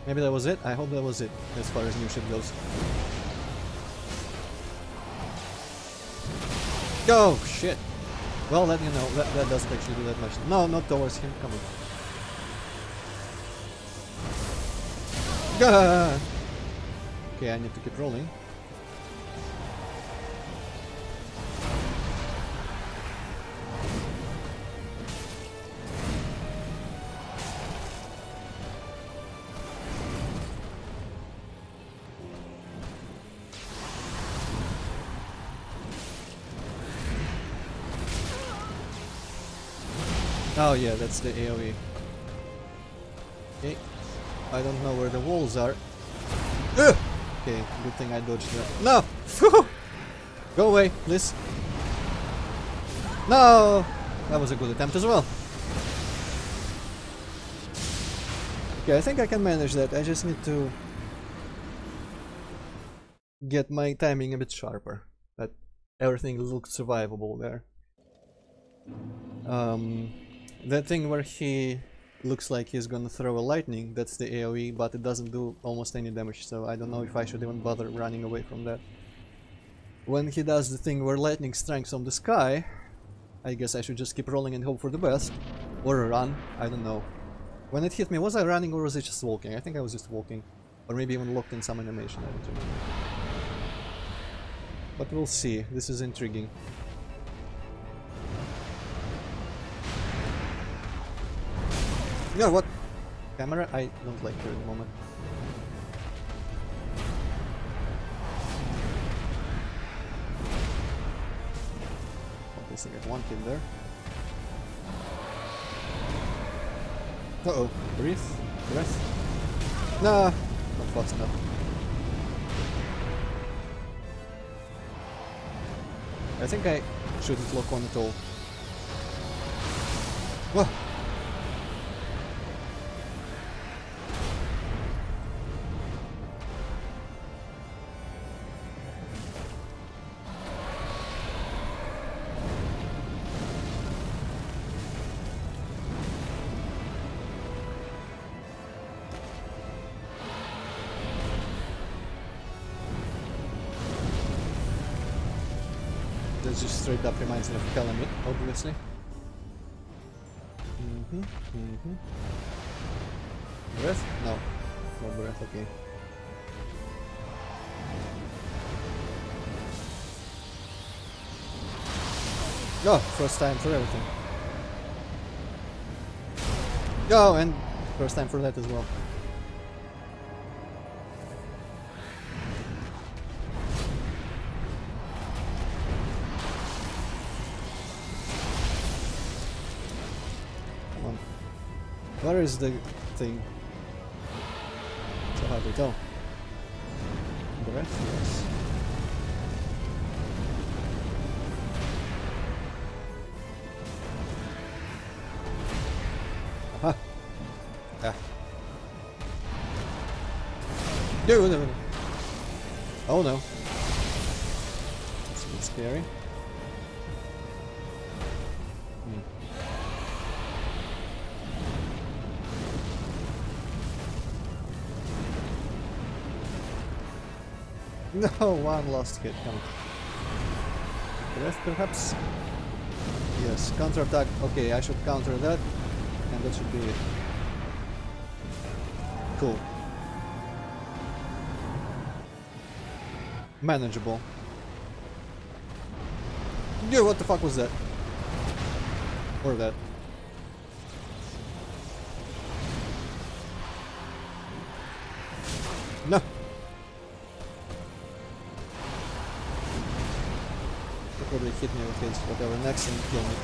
A: Maybe that was it? I hope that was it, as far as new shit goes. Oh, shit! Well, that, you know, that doesn't actually do that much. No, not towards him, come on. Gah! Okay, I need to keep rolling. Oh yeah, that's the AoE. Okay, I don't know where the walls are. Ugh! Okay, good thing I dodged that. No! Go away, please. No! That was a good attempt as well. Okay, I think I can manage that. I just need to get my timing a bit sharper. That everything looked survivable there. That thing where he looks like he's gonna throw a lightning, that's the AoE, but it doesn't do almost any damage, so I don't know if I should even bother running away from that. When he does the thing where lightning strikes from the sky, I guess I should just keep rolling and hope for the best. Or run, I don't know. When it hit me, was I running or was I just walking? I think I was just walking. Or maybe even locked in some animation, I don't remember. But we'll see, this is intriguing. Yeah, what? Camera? I don't like her at the moment. At least I got one kill there. Uh-oh. Breathe? Breath? Nah, not fast enough. I think I shouldn't lock on at all. Whoa! That just straight up reminds me of Calamity, obviously. Breath? No. No breath, okay. Oh, first time for everything. Oh, and first time for that as well. Where is the thing? So how do we tell? Breath? Yes. Aha! Ah. No. Oh no. It's a bit scary. No, one last hit, come on. Breath perhaps? Yes, counter attack. Okay, I should counter that. And that should be it. Cool. Manageable. Yeah, what the fuck was that? Or that. No! Probably hit me with his whatever next and kill me.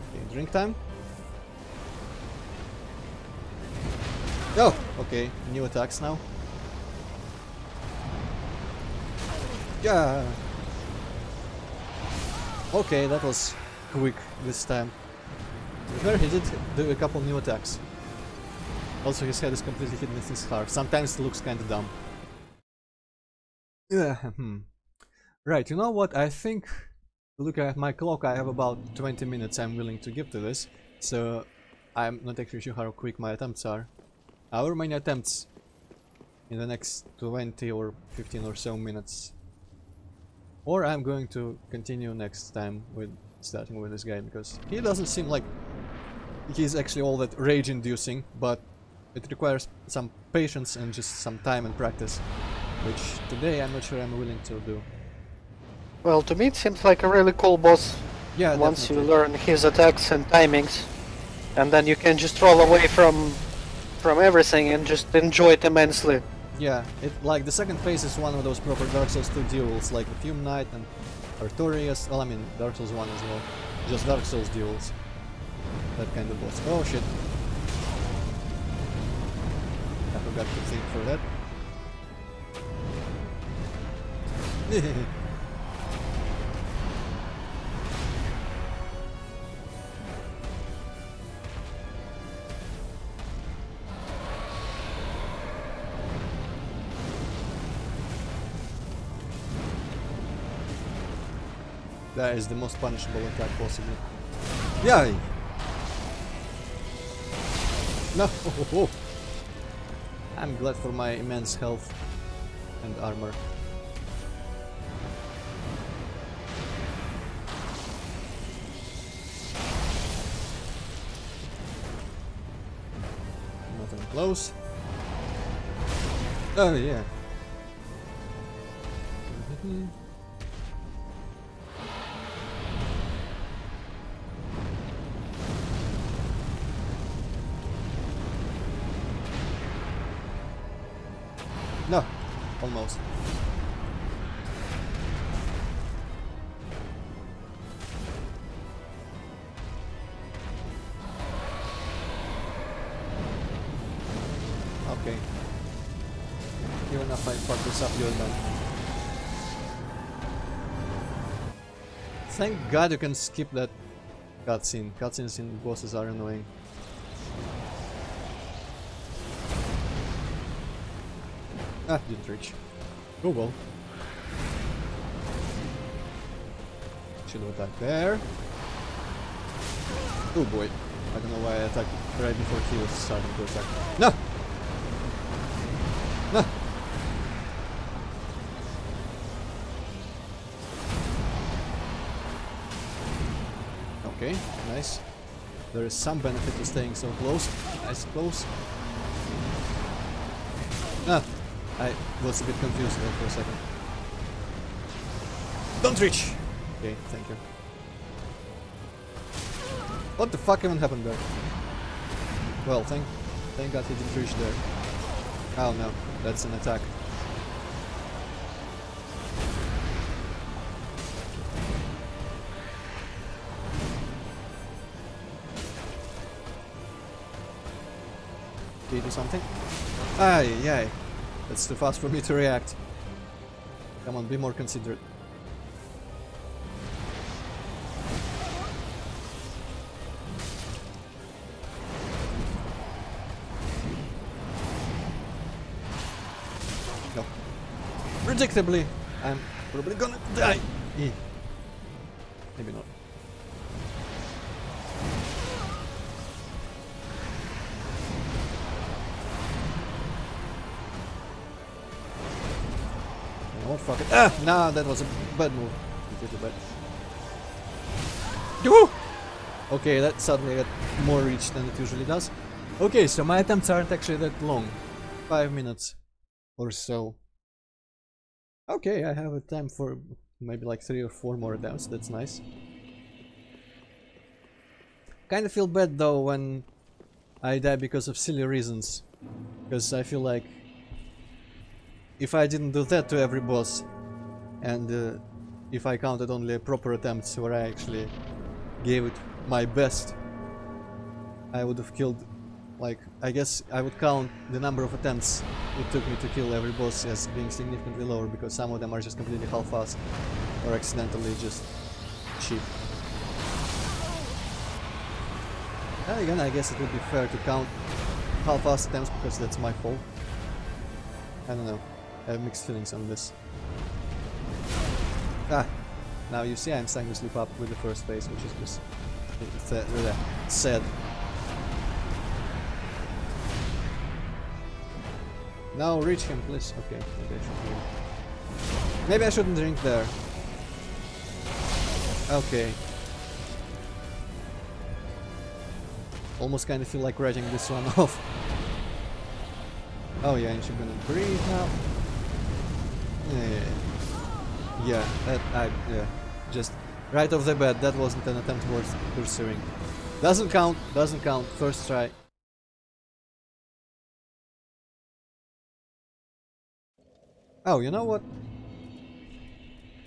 A: Okay, drink time. Oh, okay, new attacks now. Yeah. Okay, that was quick this time. There he did do a couple new attacks. Also, his head is completely hidden in his heart. Sometimes it looks kind of dumb. Yeah. Right, you know what, I think, looking at my clock, I have about 20 minutes I'm willing to give to this, so I'm not actually sure how quick my attempts are. However many attempts in the next 20 or 15 or so minutes. Or I'm going to continue next time with starting with this guy, because he doesn't seem like he's actually all that rage-inducing, but It requires some patience and just some time and practice, which today I'm not sure I'm willing to do.
B: Well, to me it seems like a really cool boss.
A: Yeah,
B: once
A: definitely.
B: you learn his attacks and timings, and then you can just roll away from everything and just enjoy it immensely.
A: Yeah, it like the second phase is one of those proper Dark Souls 2 duels, like the Fume Knight and Artorias. Well, I mean Dark Souls 1 as well. Just Dark Souls duels. That kind of boss. Oh shit. I forgot to think for that. That is the most punishable attack possible. Yay! No! I'm glad for my immense health and armor. Nothing close. Oh yeah. No, almost. Okay. Even if I fuck this up, you're done. Thank God you can skip that cutscene. Cutscenes in bosses are annoying. Ah, didn't reach. Oh well. Should have attacked there. Oh boy. I don't know why I attacked right before he was starting to attack. No! No! Okay, nice. There is some benefit to staying so close, I suppose. Ah! I was a bit confused there for a second. Don't reach! Okay, thank you. What the fuck even happened there? Well, thank God he didn't reach there. Oh no, that's an attack. Did he do something? Aye. That's too fast for me to react. Come on, be more considerate. No. Predictably, I'm probably gonna die. Maybe not. Oh fuck it. Ah! Nah, that was a bad move. Completely bad. Yoo-hoo! Okay, that suddenly got more reach than it usually does. Okay, so my attempts aren't actually that long. 5 minutes or so. Okay, I have a time for maybe like 3 or 4 more attempts. That's nice. Kinda feel bad though when I die because of silly reasons. Because I feel like if I didn't do that to every boss, and if I counted only proper attempts where I actually gave it my best, I would have killed, like, I guess I would count the number of attempts it took me to kill every boss as being significantly lower, because some of them are just completely half-assed or accidentally just cheap. And again, I guess it would be fair to count half-assed attempts because that's my fault. I don't know. I have mixed feelings on this. Ah! Now you see I'm starting to slip up with the first phase, which is just really sad. Now reach him, please. Okay, maybe I shouldn't drink there. Okay. Almost kind of feel like writing this one off. Oh yeah, and she's gonna breathe now. Yeah, yeah. Just right off the bat, that wasn't an attempt worth pursuing. Doesn't count, doesn't count. First try. Oh, you know what?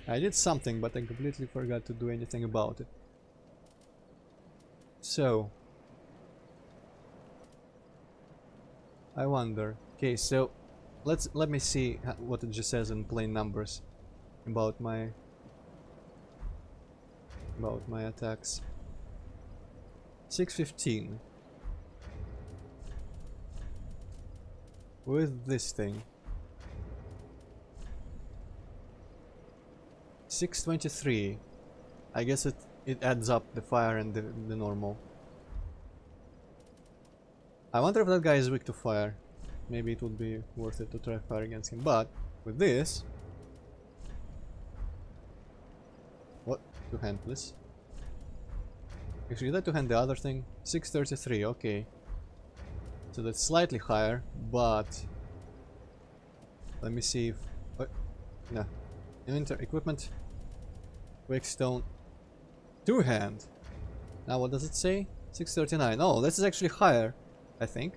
A: I did something, but I completely forgot to do anything about it. So, I wonder. Okay, so let me see what it just says in plain numbers about my attacks. 615 with this thing. 623. I guess it adds up the fire and the normal. I wonder if that guy is weak to fire. Maybe it would be worth it to try fire against him. But with this, what? Two hand, please. Actually, that to hand the other thing. 633. Okay. So that's slightly higher, but let me see if. No. Inventory equipment. Quick stone. Two hand. Now what does it say? 639. Oh, this is actually higher, I think.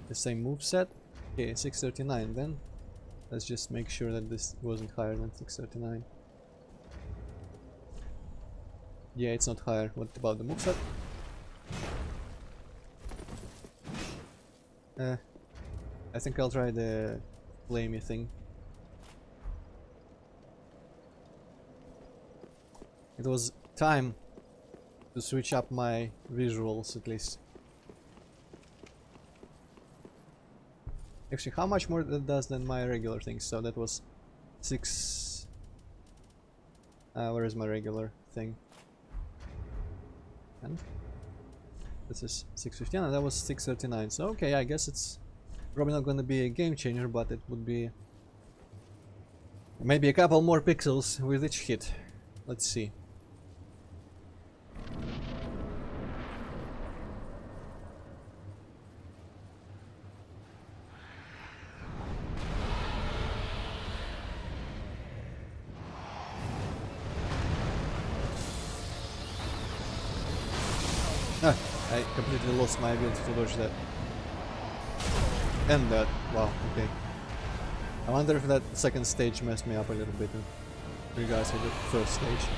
A: The same moveset. Okay, 639 then. Let's just make sure that this wasn't higher than 639. Yeah, it's not higher. What about the moveset? I think I'll try the flamey thing. It was time to switch up my visuals at least. Actually, how much more that does than my regular thing? So that was 6... where is my regular thing? And this is 615 and that was 639. So okay, I guess it's probably not gonna be a game changer, but it would be maybe a couple more pixels with each hit. Let's see. I completely lost my ability to dodge that. And that. Wow, okay. I wonder if that second stage messed me up a little bit in regards to the first stage.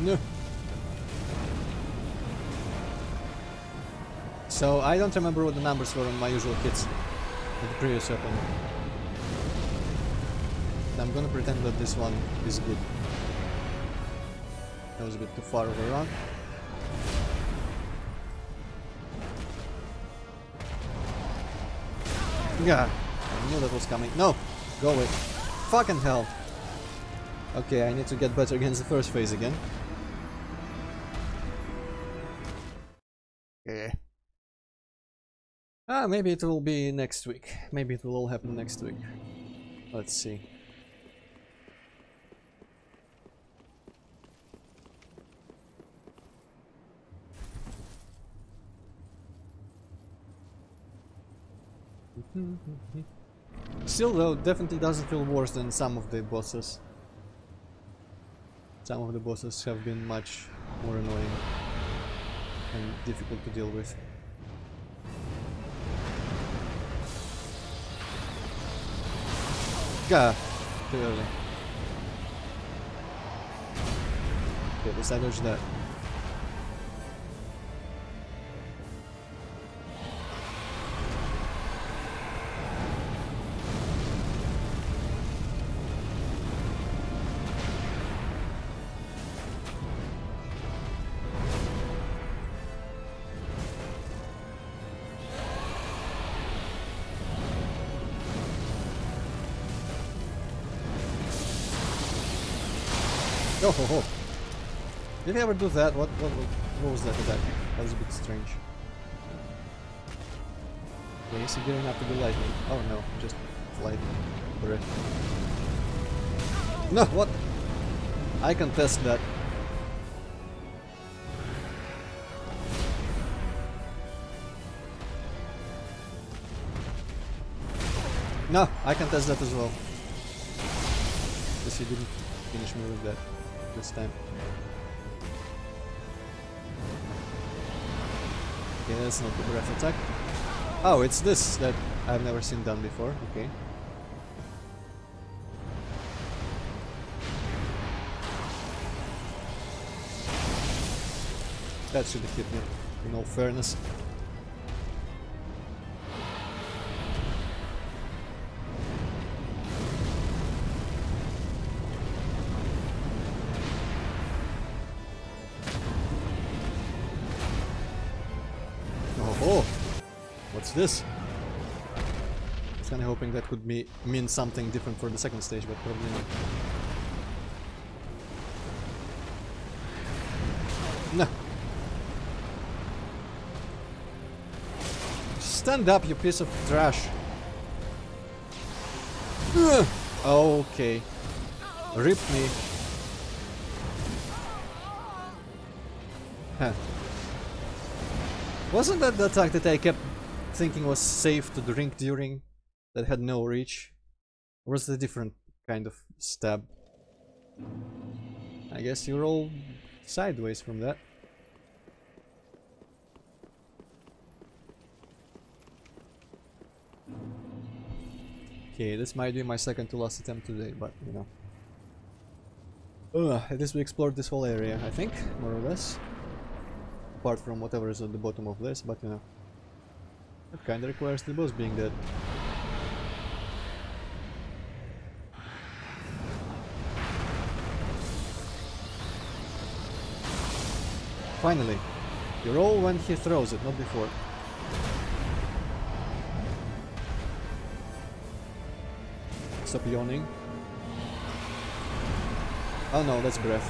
A: No. So I don't remember what the numbers were on my usual hits with the previous weapon. I'm gonna pretend that this one is good. That was a bit too far of a run. Yeah, I knew that was coming. No! Go away. Fucking hell! Okay, I need to get better against the first phase again. Yeah. Maybe it will be next week. Maybe it will all happen next week. Let's see. Still though, definitely doesn't feel worse than some of the bosses. Some of the bosses have been much more annoying and difficult to deal with. Gah! Too early. Okay, at least I dodged that. Oh, did he ever do that? What was that attack? That was a bit strange. Okay, is he gearing up to do lightning? Oh no, just lightning. Correct. No, what? I can test that. No, I can test that as well. Guess he didn't finish me with that this time. Okay, that's not the breath attack. Oh, it's this that I've never seen done before. Okay. That should have hit me, in all fairness. Oh, what's this? I was kind of hoping that could mean something different for the second stage, but probably not. No. Stand up, you piece of trash. Ugh. Okay. Rip me. Huh. Wasn't that the attack that I kept thinking was safe to drink during? That had no reach? Or was it a different kind of stab? I guess you roll sideways from that. Okay, this might be my second to last attempt today, but you know. At least we explored this whole area, I think, more or less. Apart from whatever is at the bottom of this, but you know. It kinda requires the boss being dead. Finally! You roll when he throws it, not before. Stop yawning. Oh no, that's breath.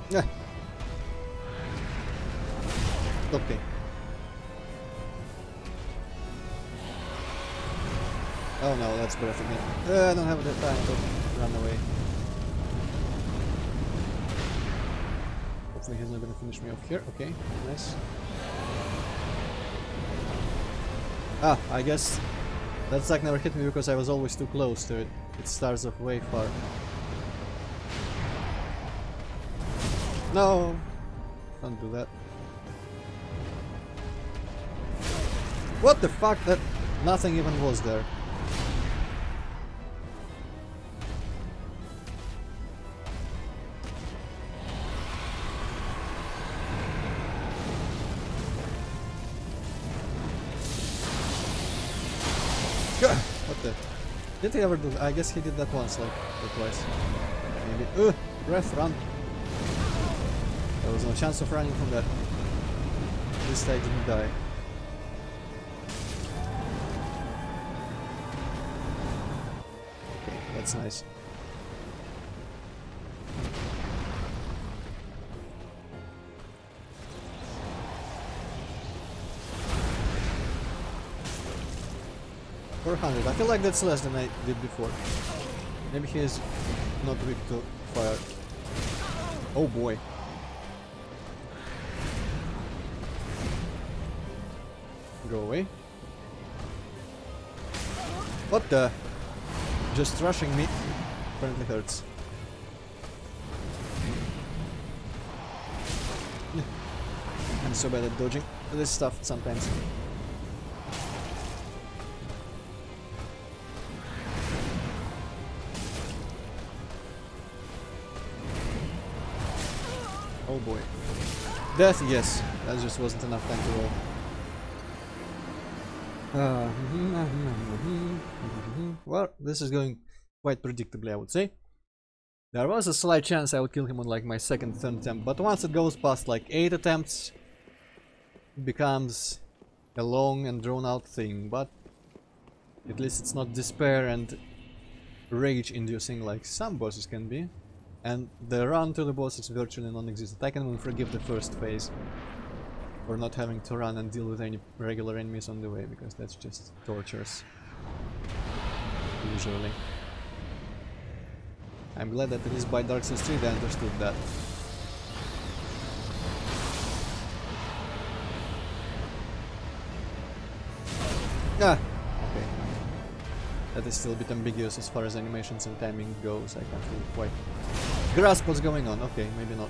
A: Yeah. Okay. Oh no, that's breath again. I don't have the time to run away. Hopefully he's not gonna finish me off here. Okay, nice. Ah, I guess that attack never hit me because I was always too close to it. It starts off way far. No! Don't do that. What the fuck? That nothing even was there. What the? Did he ever do that? I guess he did that once, like, or twice. Maybe. Breath, run! There was no chance of running from that. At least I didn't die. Okay, that's nice. $400. I feel like that's less than I did before. Maybe he is not weak to fire. Oh boy. Go away. What the? Just rushing me apparently hurts. I'm so bad at dodging this stuff sometimes. Oh boy. Death, yes. That just wasn't enough time to roll. Well, this is going quite predictably, I would say. There was a slight chance I would kill him on like my second, third attempt, but once it goes past like 8 attempts, it becomes a long and drawn out thing, but At least it's not despair and rage inducing like some bosses can be. And the run to the boss is virtually non-existent. I can even forgive the first phase for not having to run and deal with any regular enemies on the way, because that's just torturous. Usually. I'm glad that at least by Dark Souls 3 they understood that. Ah! Okay. That is still a bit ambiguous as far as animations and timing goes. I can't really quite grasp what's going on. Okay, maybe not.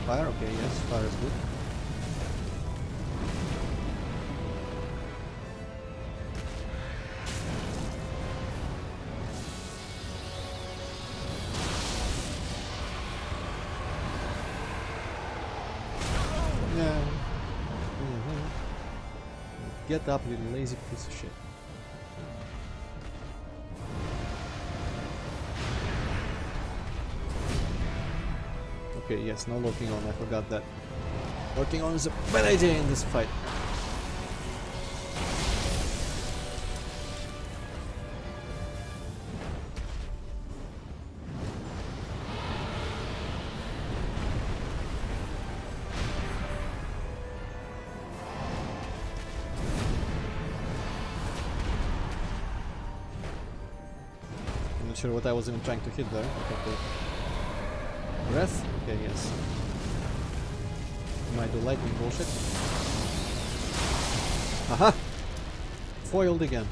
A: Fire? Okay, yes, fire is good. Yeah. Get up, you lazy piece of shit. Okay, yes, no locking on, I forgot that. Locking on is a bad idea in this fight. I'm not sure what I was even trying to hit there. Okay. Breath? Okay, yes. Might do lightning bullshit. Aha! Foiled again.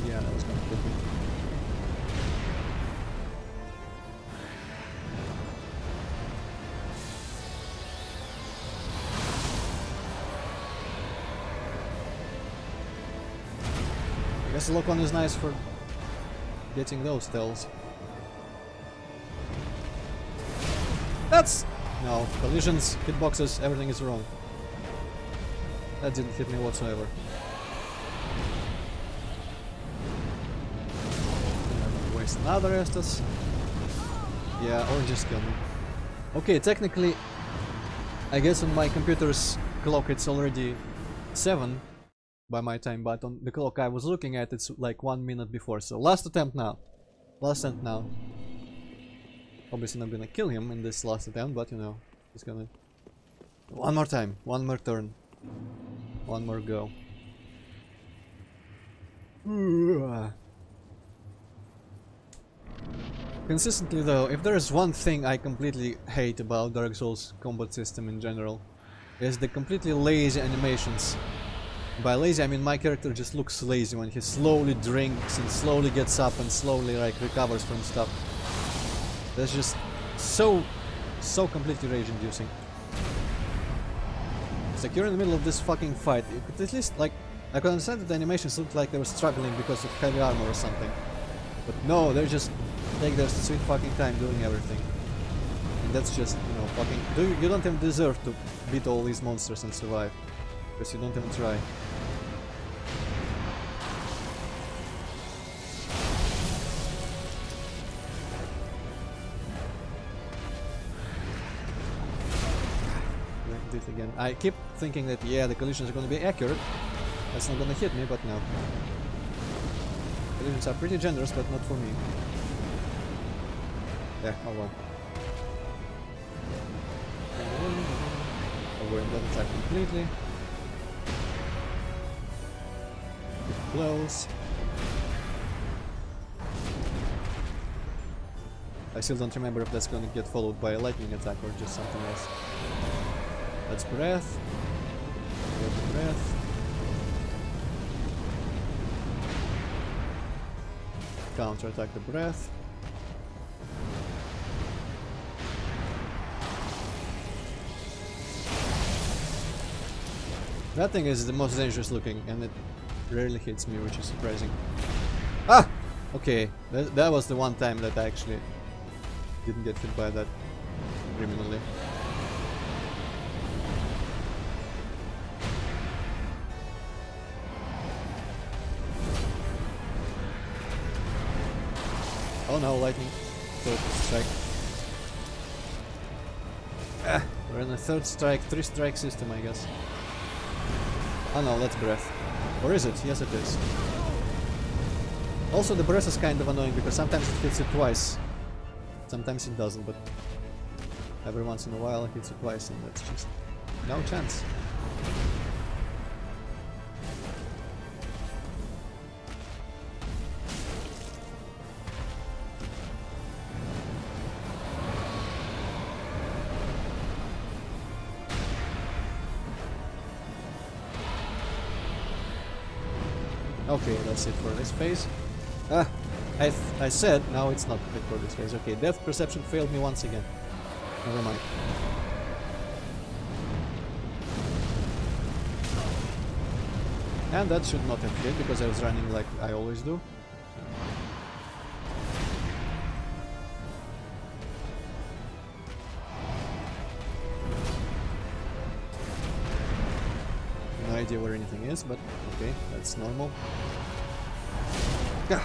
A: Yeah, that was gonna hit me. I guess the lock on is nice for getting those tells. That's... no, collisions, hitboxes, everything is wrong. That didn't hit me whatsoever. I'm gonna waste another Estus. Yeah, or just kill me. Okay, technically, I guess on my computer's clock it's already 7 by my time, but on the clock I was looking at it's like 1 minute before, so last attempt now. Last attempt now. Obviously not gonna kill him in this last attempt, but you know, he's gonna... one more time, one more turn. One more go. Consistently though, if there is one thing I completely hate about Dark Souls combat system in general, is the completely lazy animations. By lazy I mean my character just looks lazy when he slowly drinks and slowly gets up and slowly like recovers from stuff. That's just so completely rage inducing. It's like you're in the middle of this fucking fight. You could at least like, I could understand that the animations looked like they were struggling because of heavy armor or something. But no, they just take their sweet fucking time doing everything. And that's just, you know, fucking... you don't even deserve to beat all these monsters and survive. Because you don't even try. It again. I keep thinking that yeah, the collisions are going to be accurate. That's not going to hit me, but no. Collisions are pretty generous, but not for me. Yeah, oh well. Avoid that attack completely. Get close. I still don't remember if that's going to get followed by a lightning attack or just something else. That's breath. Get the breath. Counter attack the breath. That thing is the most dangerous looking and it rarely hits me, which is surprising. Ah! Okay, that was the one time that I actually didn't get hit by that criminally. Oh no, lightning. Strike. We're in a 3rd strike, 3-strike system, I guess. Oh no, that's breath. Or is it? Yes, it is. Also, the breath is kind of annoying because sometimes it hits it twice. Sometimes it doesn't, but every once in a while it hits it twice, and that's just no chance. Okay, that's it for this phase. Ah, I said now it's not it for this phase. Okay, depth perception failed me once again. Never mind. And that should not have hit because I was running like I always do. No idea where anything is, but okay, that's normal. Yeah.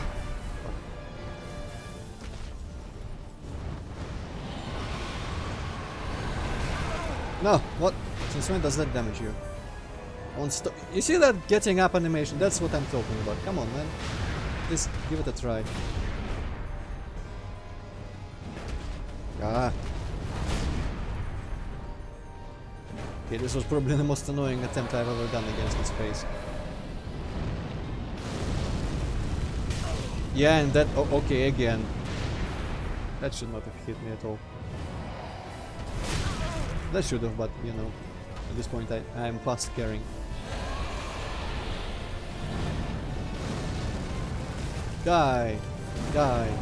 A: No, what? Since when does that damage you? I won't stop. You see that getting up animation? That's what I'm talking about. Come on, man. Just give it a try. Ah. Okay, this was probably the most annoying attempt I've ever done against this phase. Yeah, and that... Oh, okay, again. That should not have hit me at all. That should have, but, you know, at this point I'm past caring. Die! Die!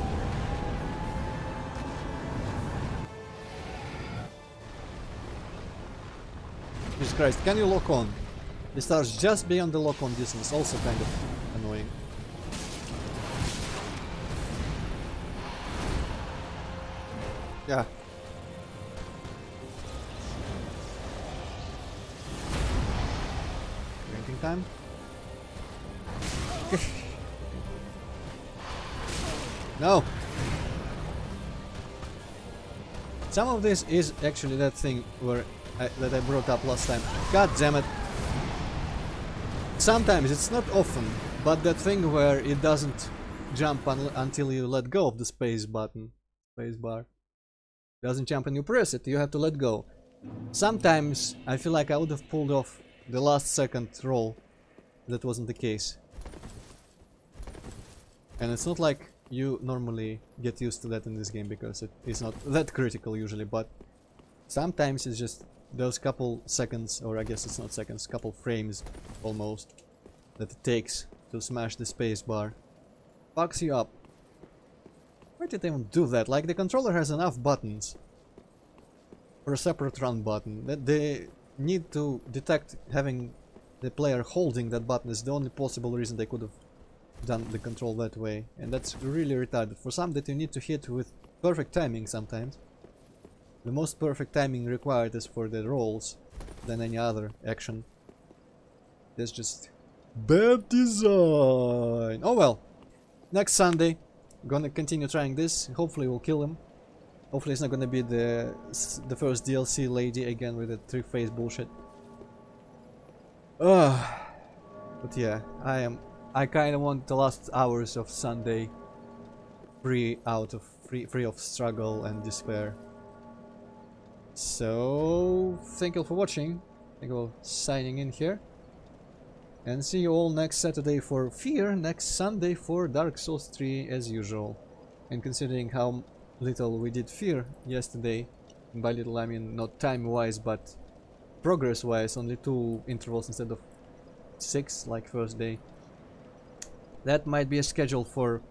A: Jesus Christ, can you lock on? The stars just beyond the lock on distance, also kind of annoying. Yeah. Drinking time? No! Some of this is actually that thing where that I brought up last time. God damn it! Sometimes, it's not often, but that thing where it doesn't jump until you let go of the space button, space bar. It doesn't jump and you press it, you have to let go. Sometimes I feel like I would have pulled off the last second roll. That wasn't the case. And it's not like you normally get used to that in this game because it is not that critical usually, but sometimes it's just those couple seconds, or I guess it's not seconds, couple frames almost, that it takes to smash the space bar. Fucks you up. Why did they even do that? Like, the controller has enough buttons for a separate run button that they need to detect having the player holding that button is the only possible reason they could have done the control that way, and that's really retarded. For some that you need to hit with perfect timing sometimes. The most perfect timing required is for the rolls than any other action. That's just bad design. Oh well. Next Sunday, gonna continue trying this. Hopefully we'll kill him. Hopefully it's not gonna be the first DLC lady again with the 3-phase bullshit. But yeah, I kind of want the last hours of Sunday free of struggle and despair. So thank you all for watching. Thank you all signing in here. And see you all next Saturday for Fear, next Sunday for Dark Souls 3 as usual. And considering how little we did Fear yesterday, and by little I mean not time-wise but progress-wise, only 2 intervals instead of 6 like first day. That might be a schedule for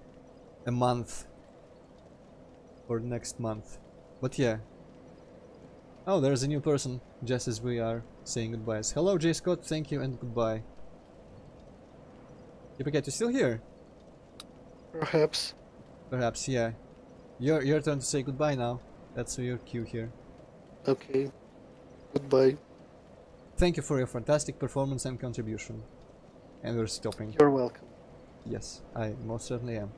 A: a month, for next month. But yeah. Oh, there's a new person just as we are saying goodbyes. Hello J Scott, thank you and goodbye. Yippee, you still here?
B: Perhaps.
A: Perhaps, yeah. Your turn to say goodbye now. That's your cue here.
B: Okay. Goodbye.
A: Thank you for your fantastic performance and contribution. And we're stopping.
B: You're welcome.
A: Yes, I most certainly am.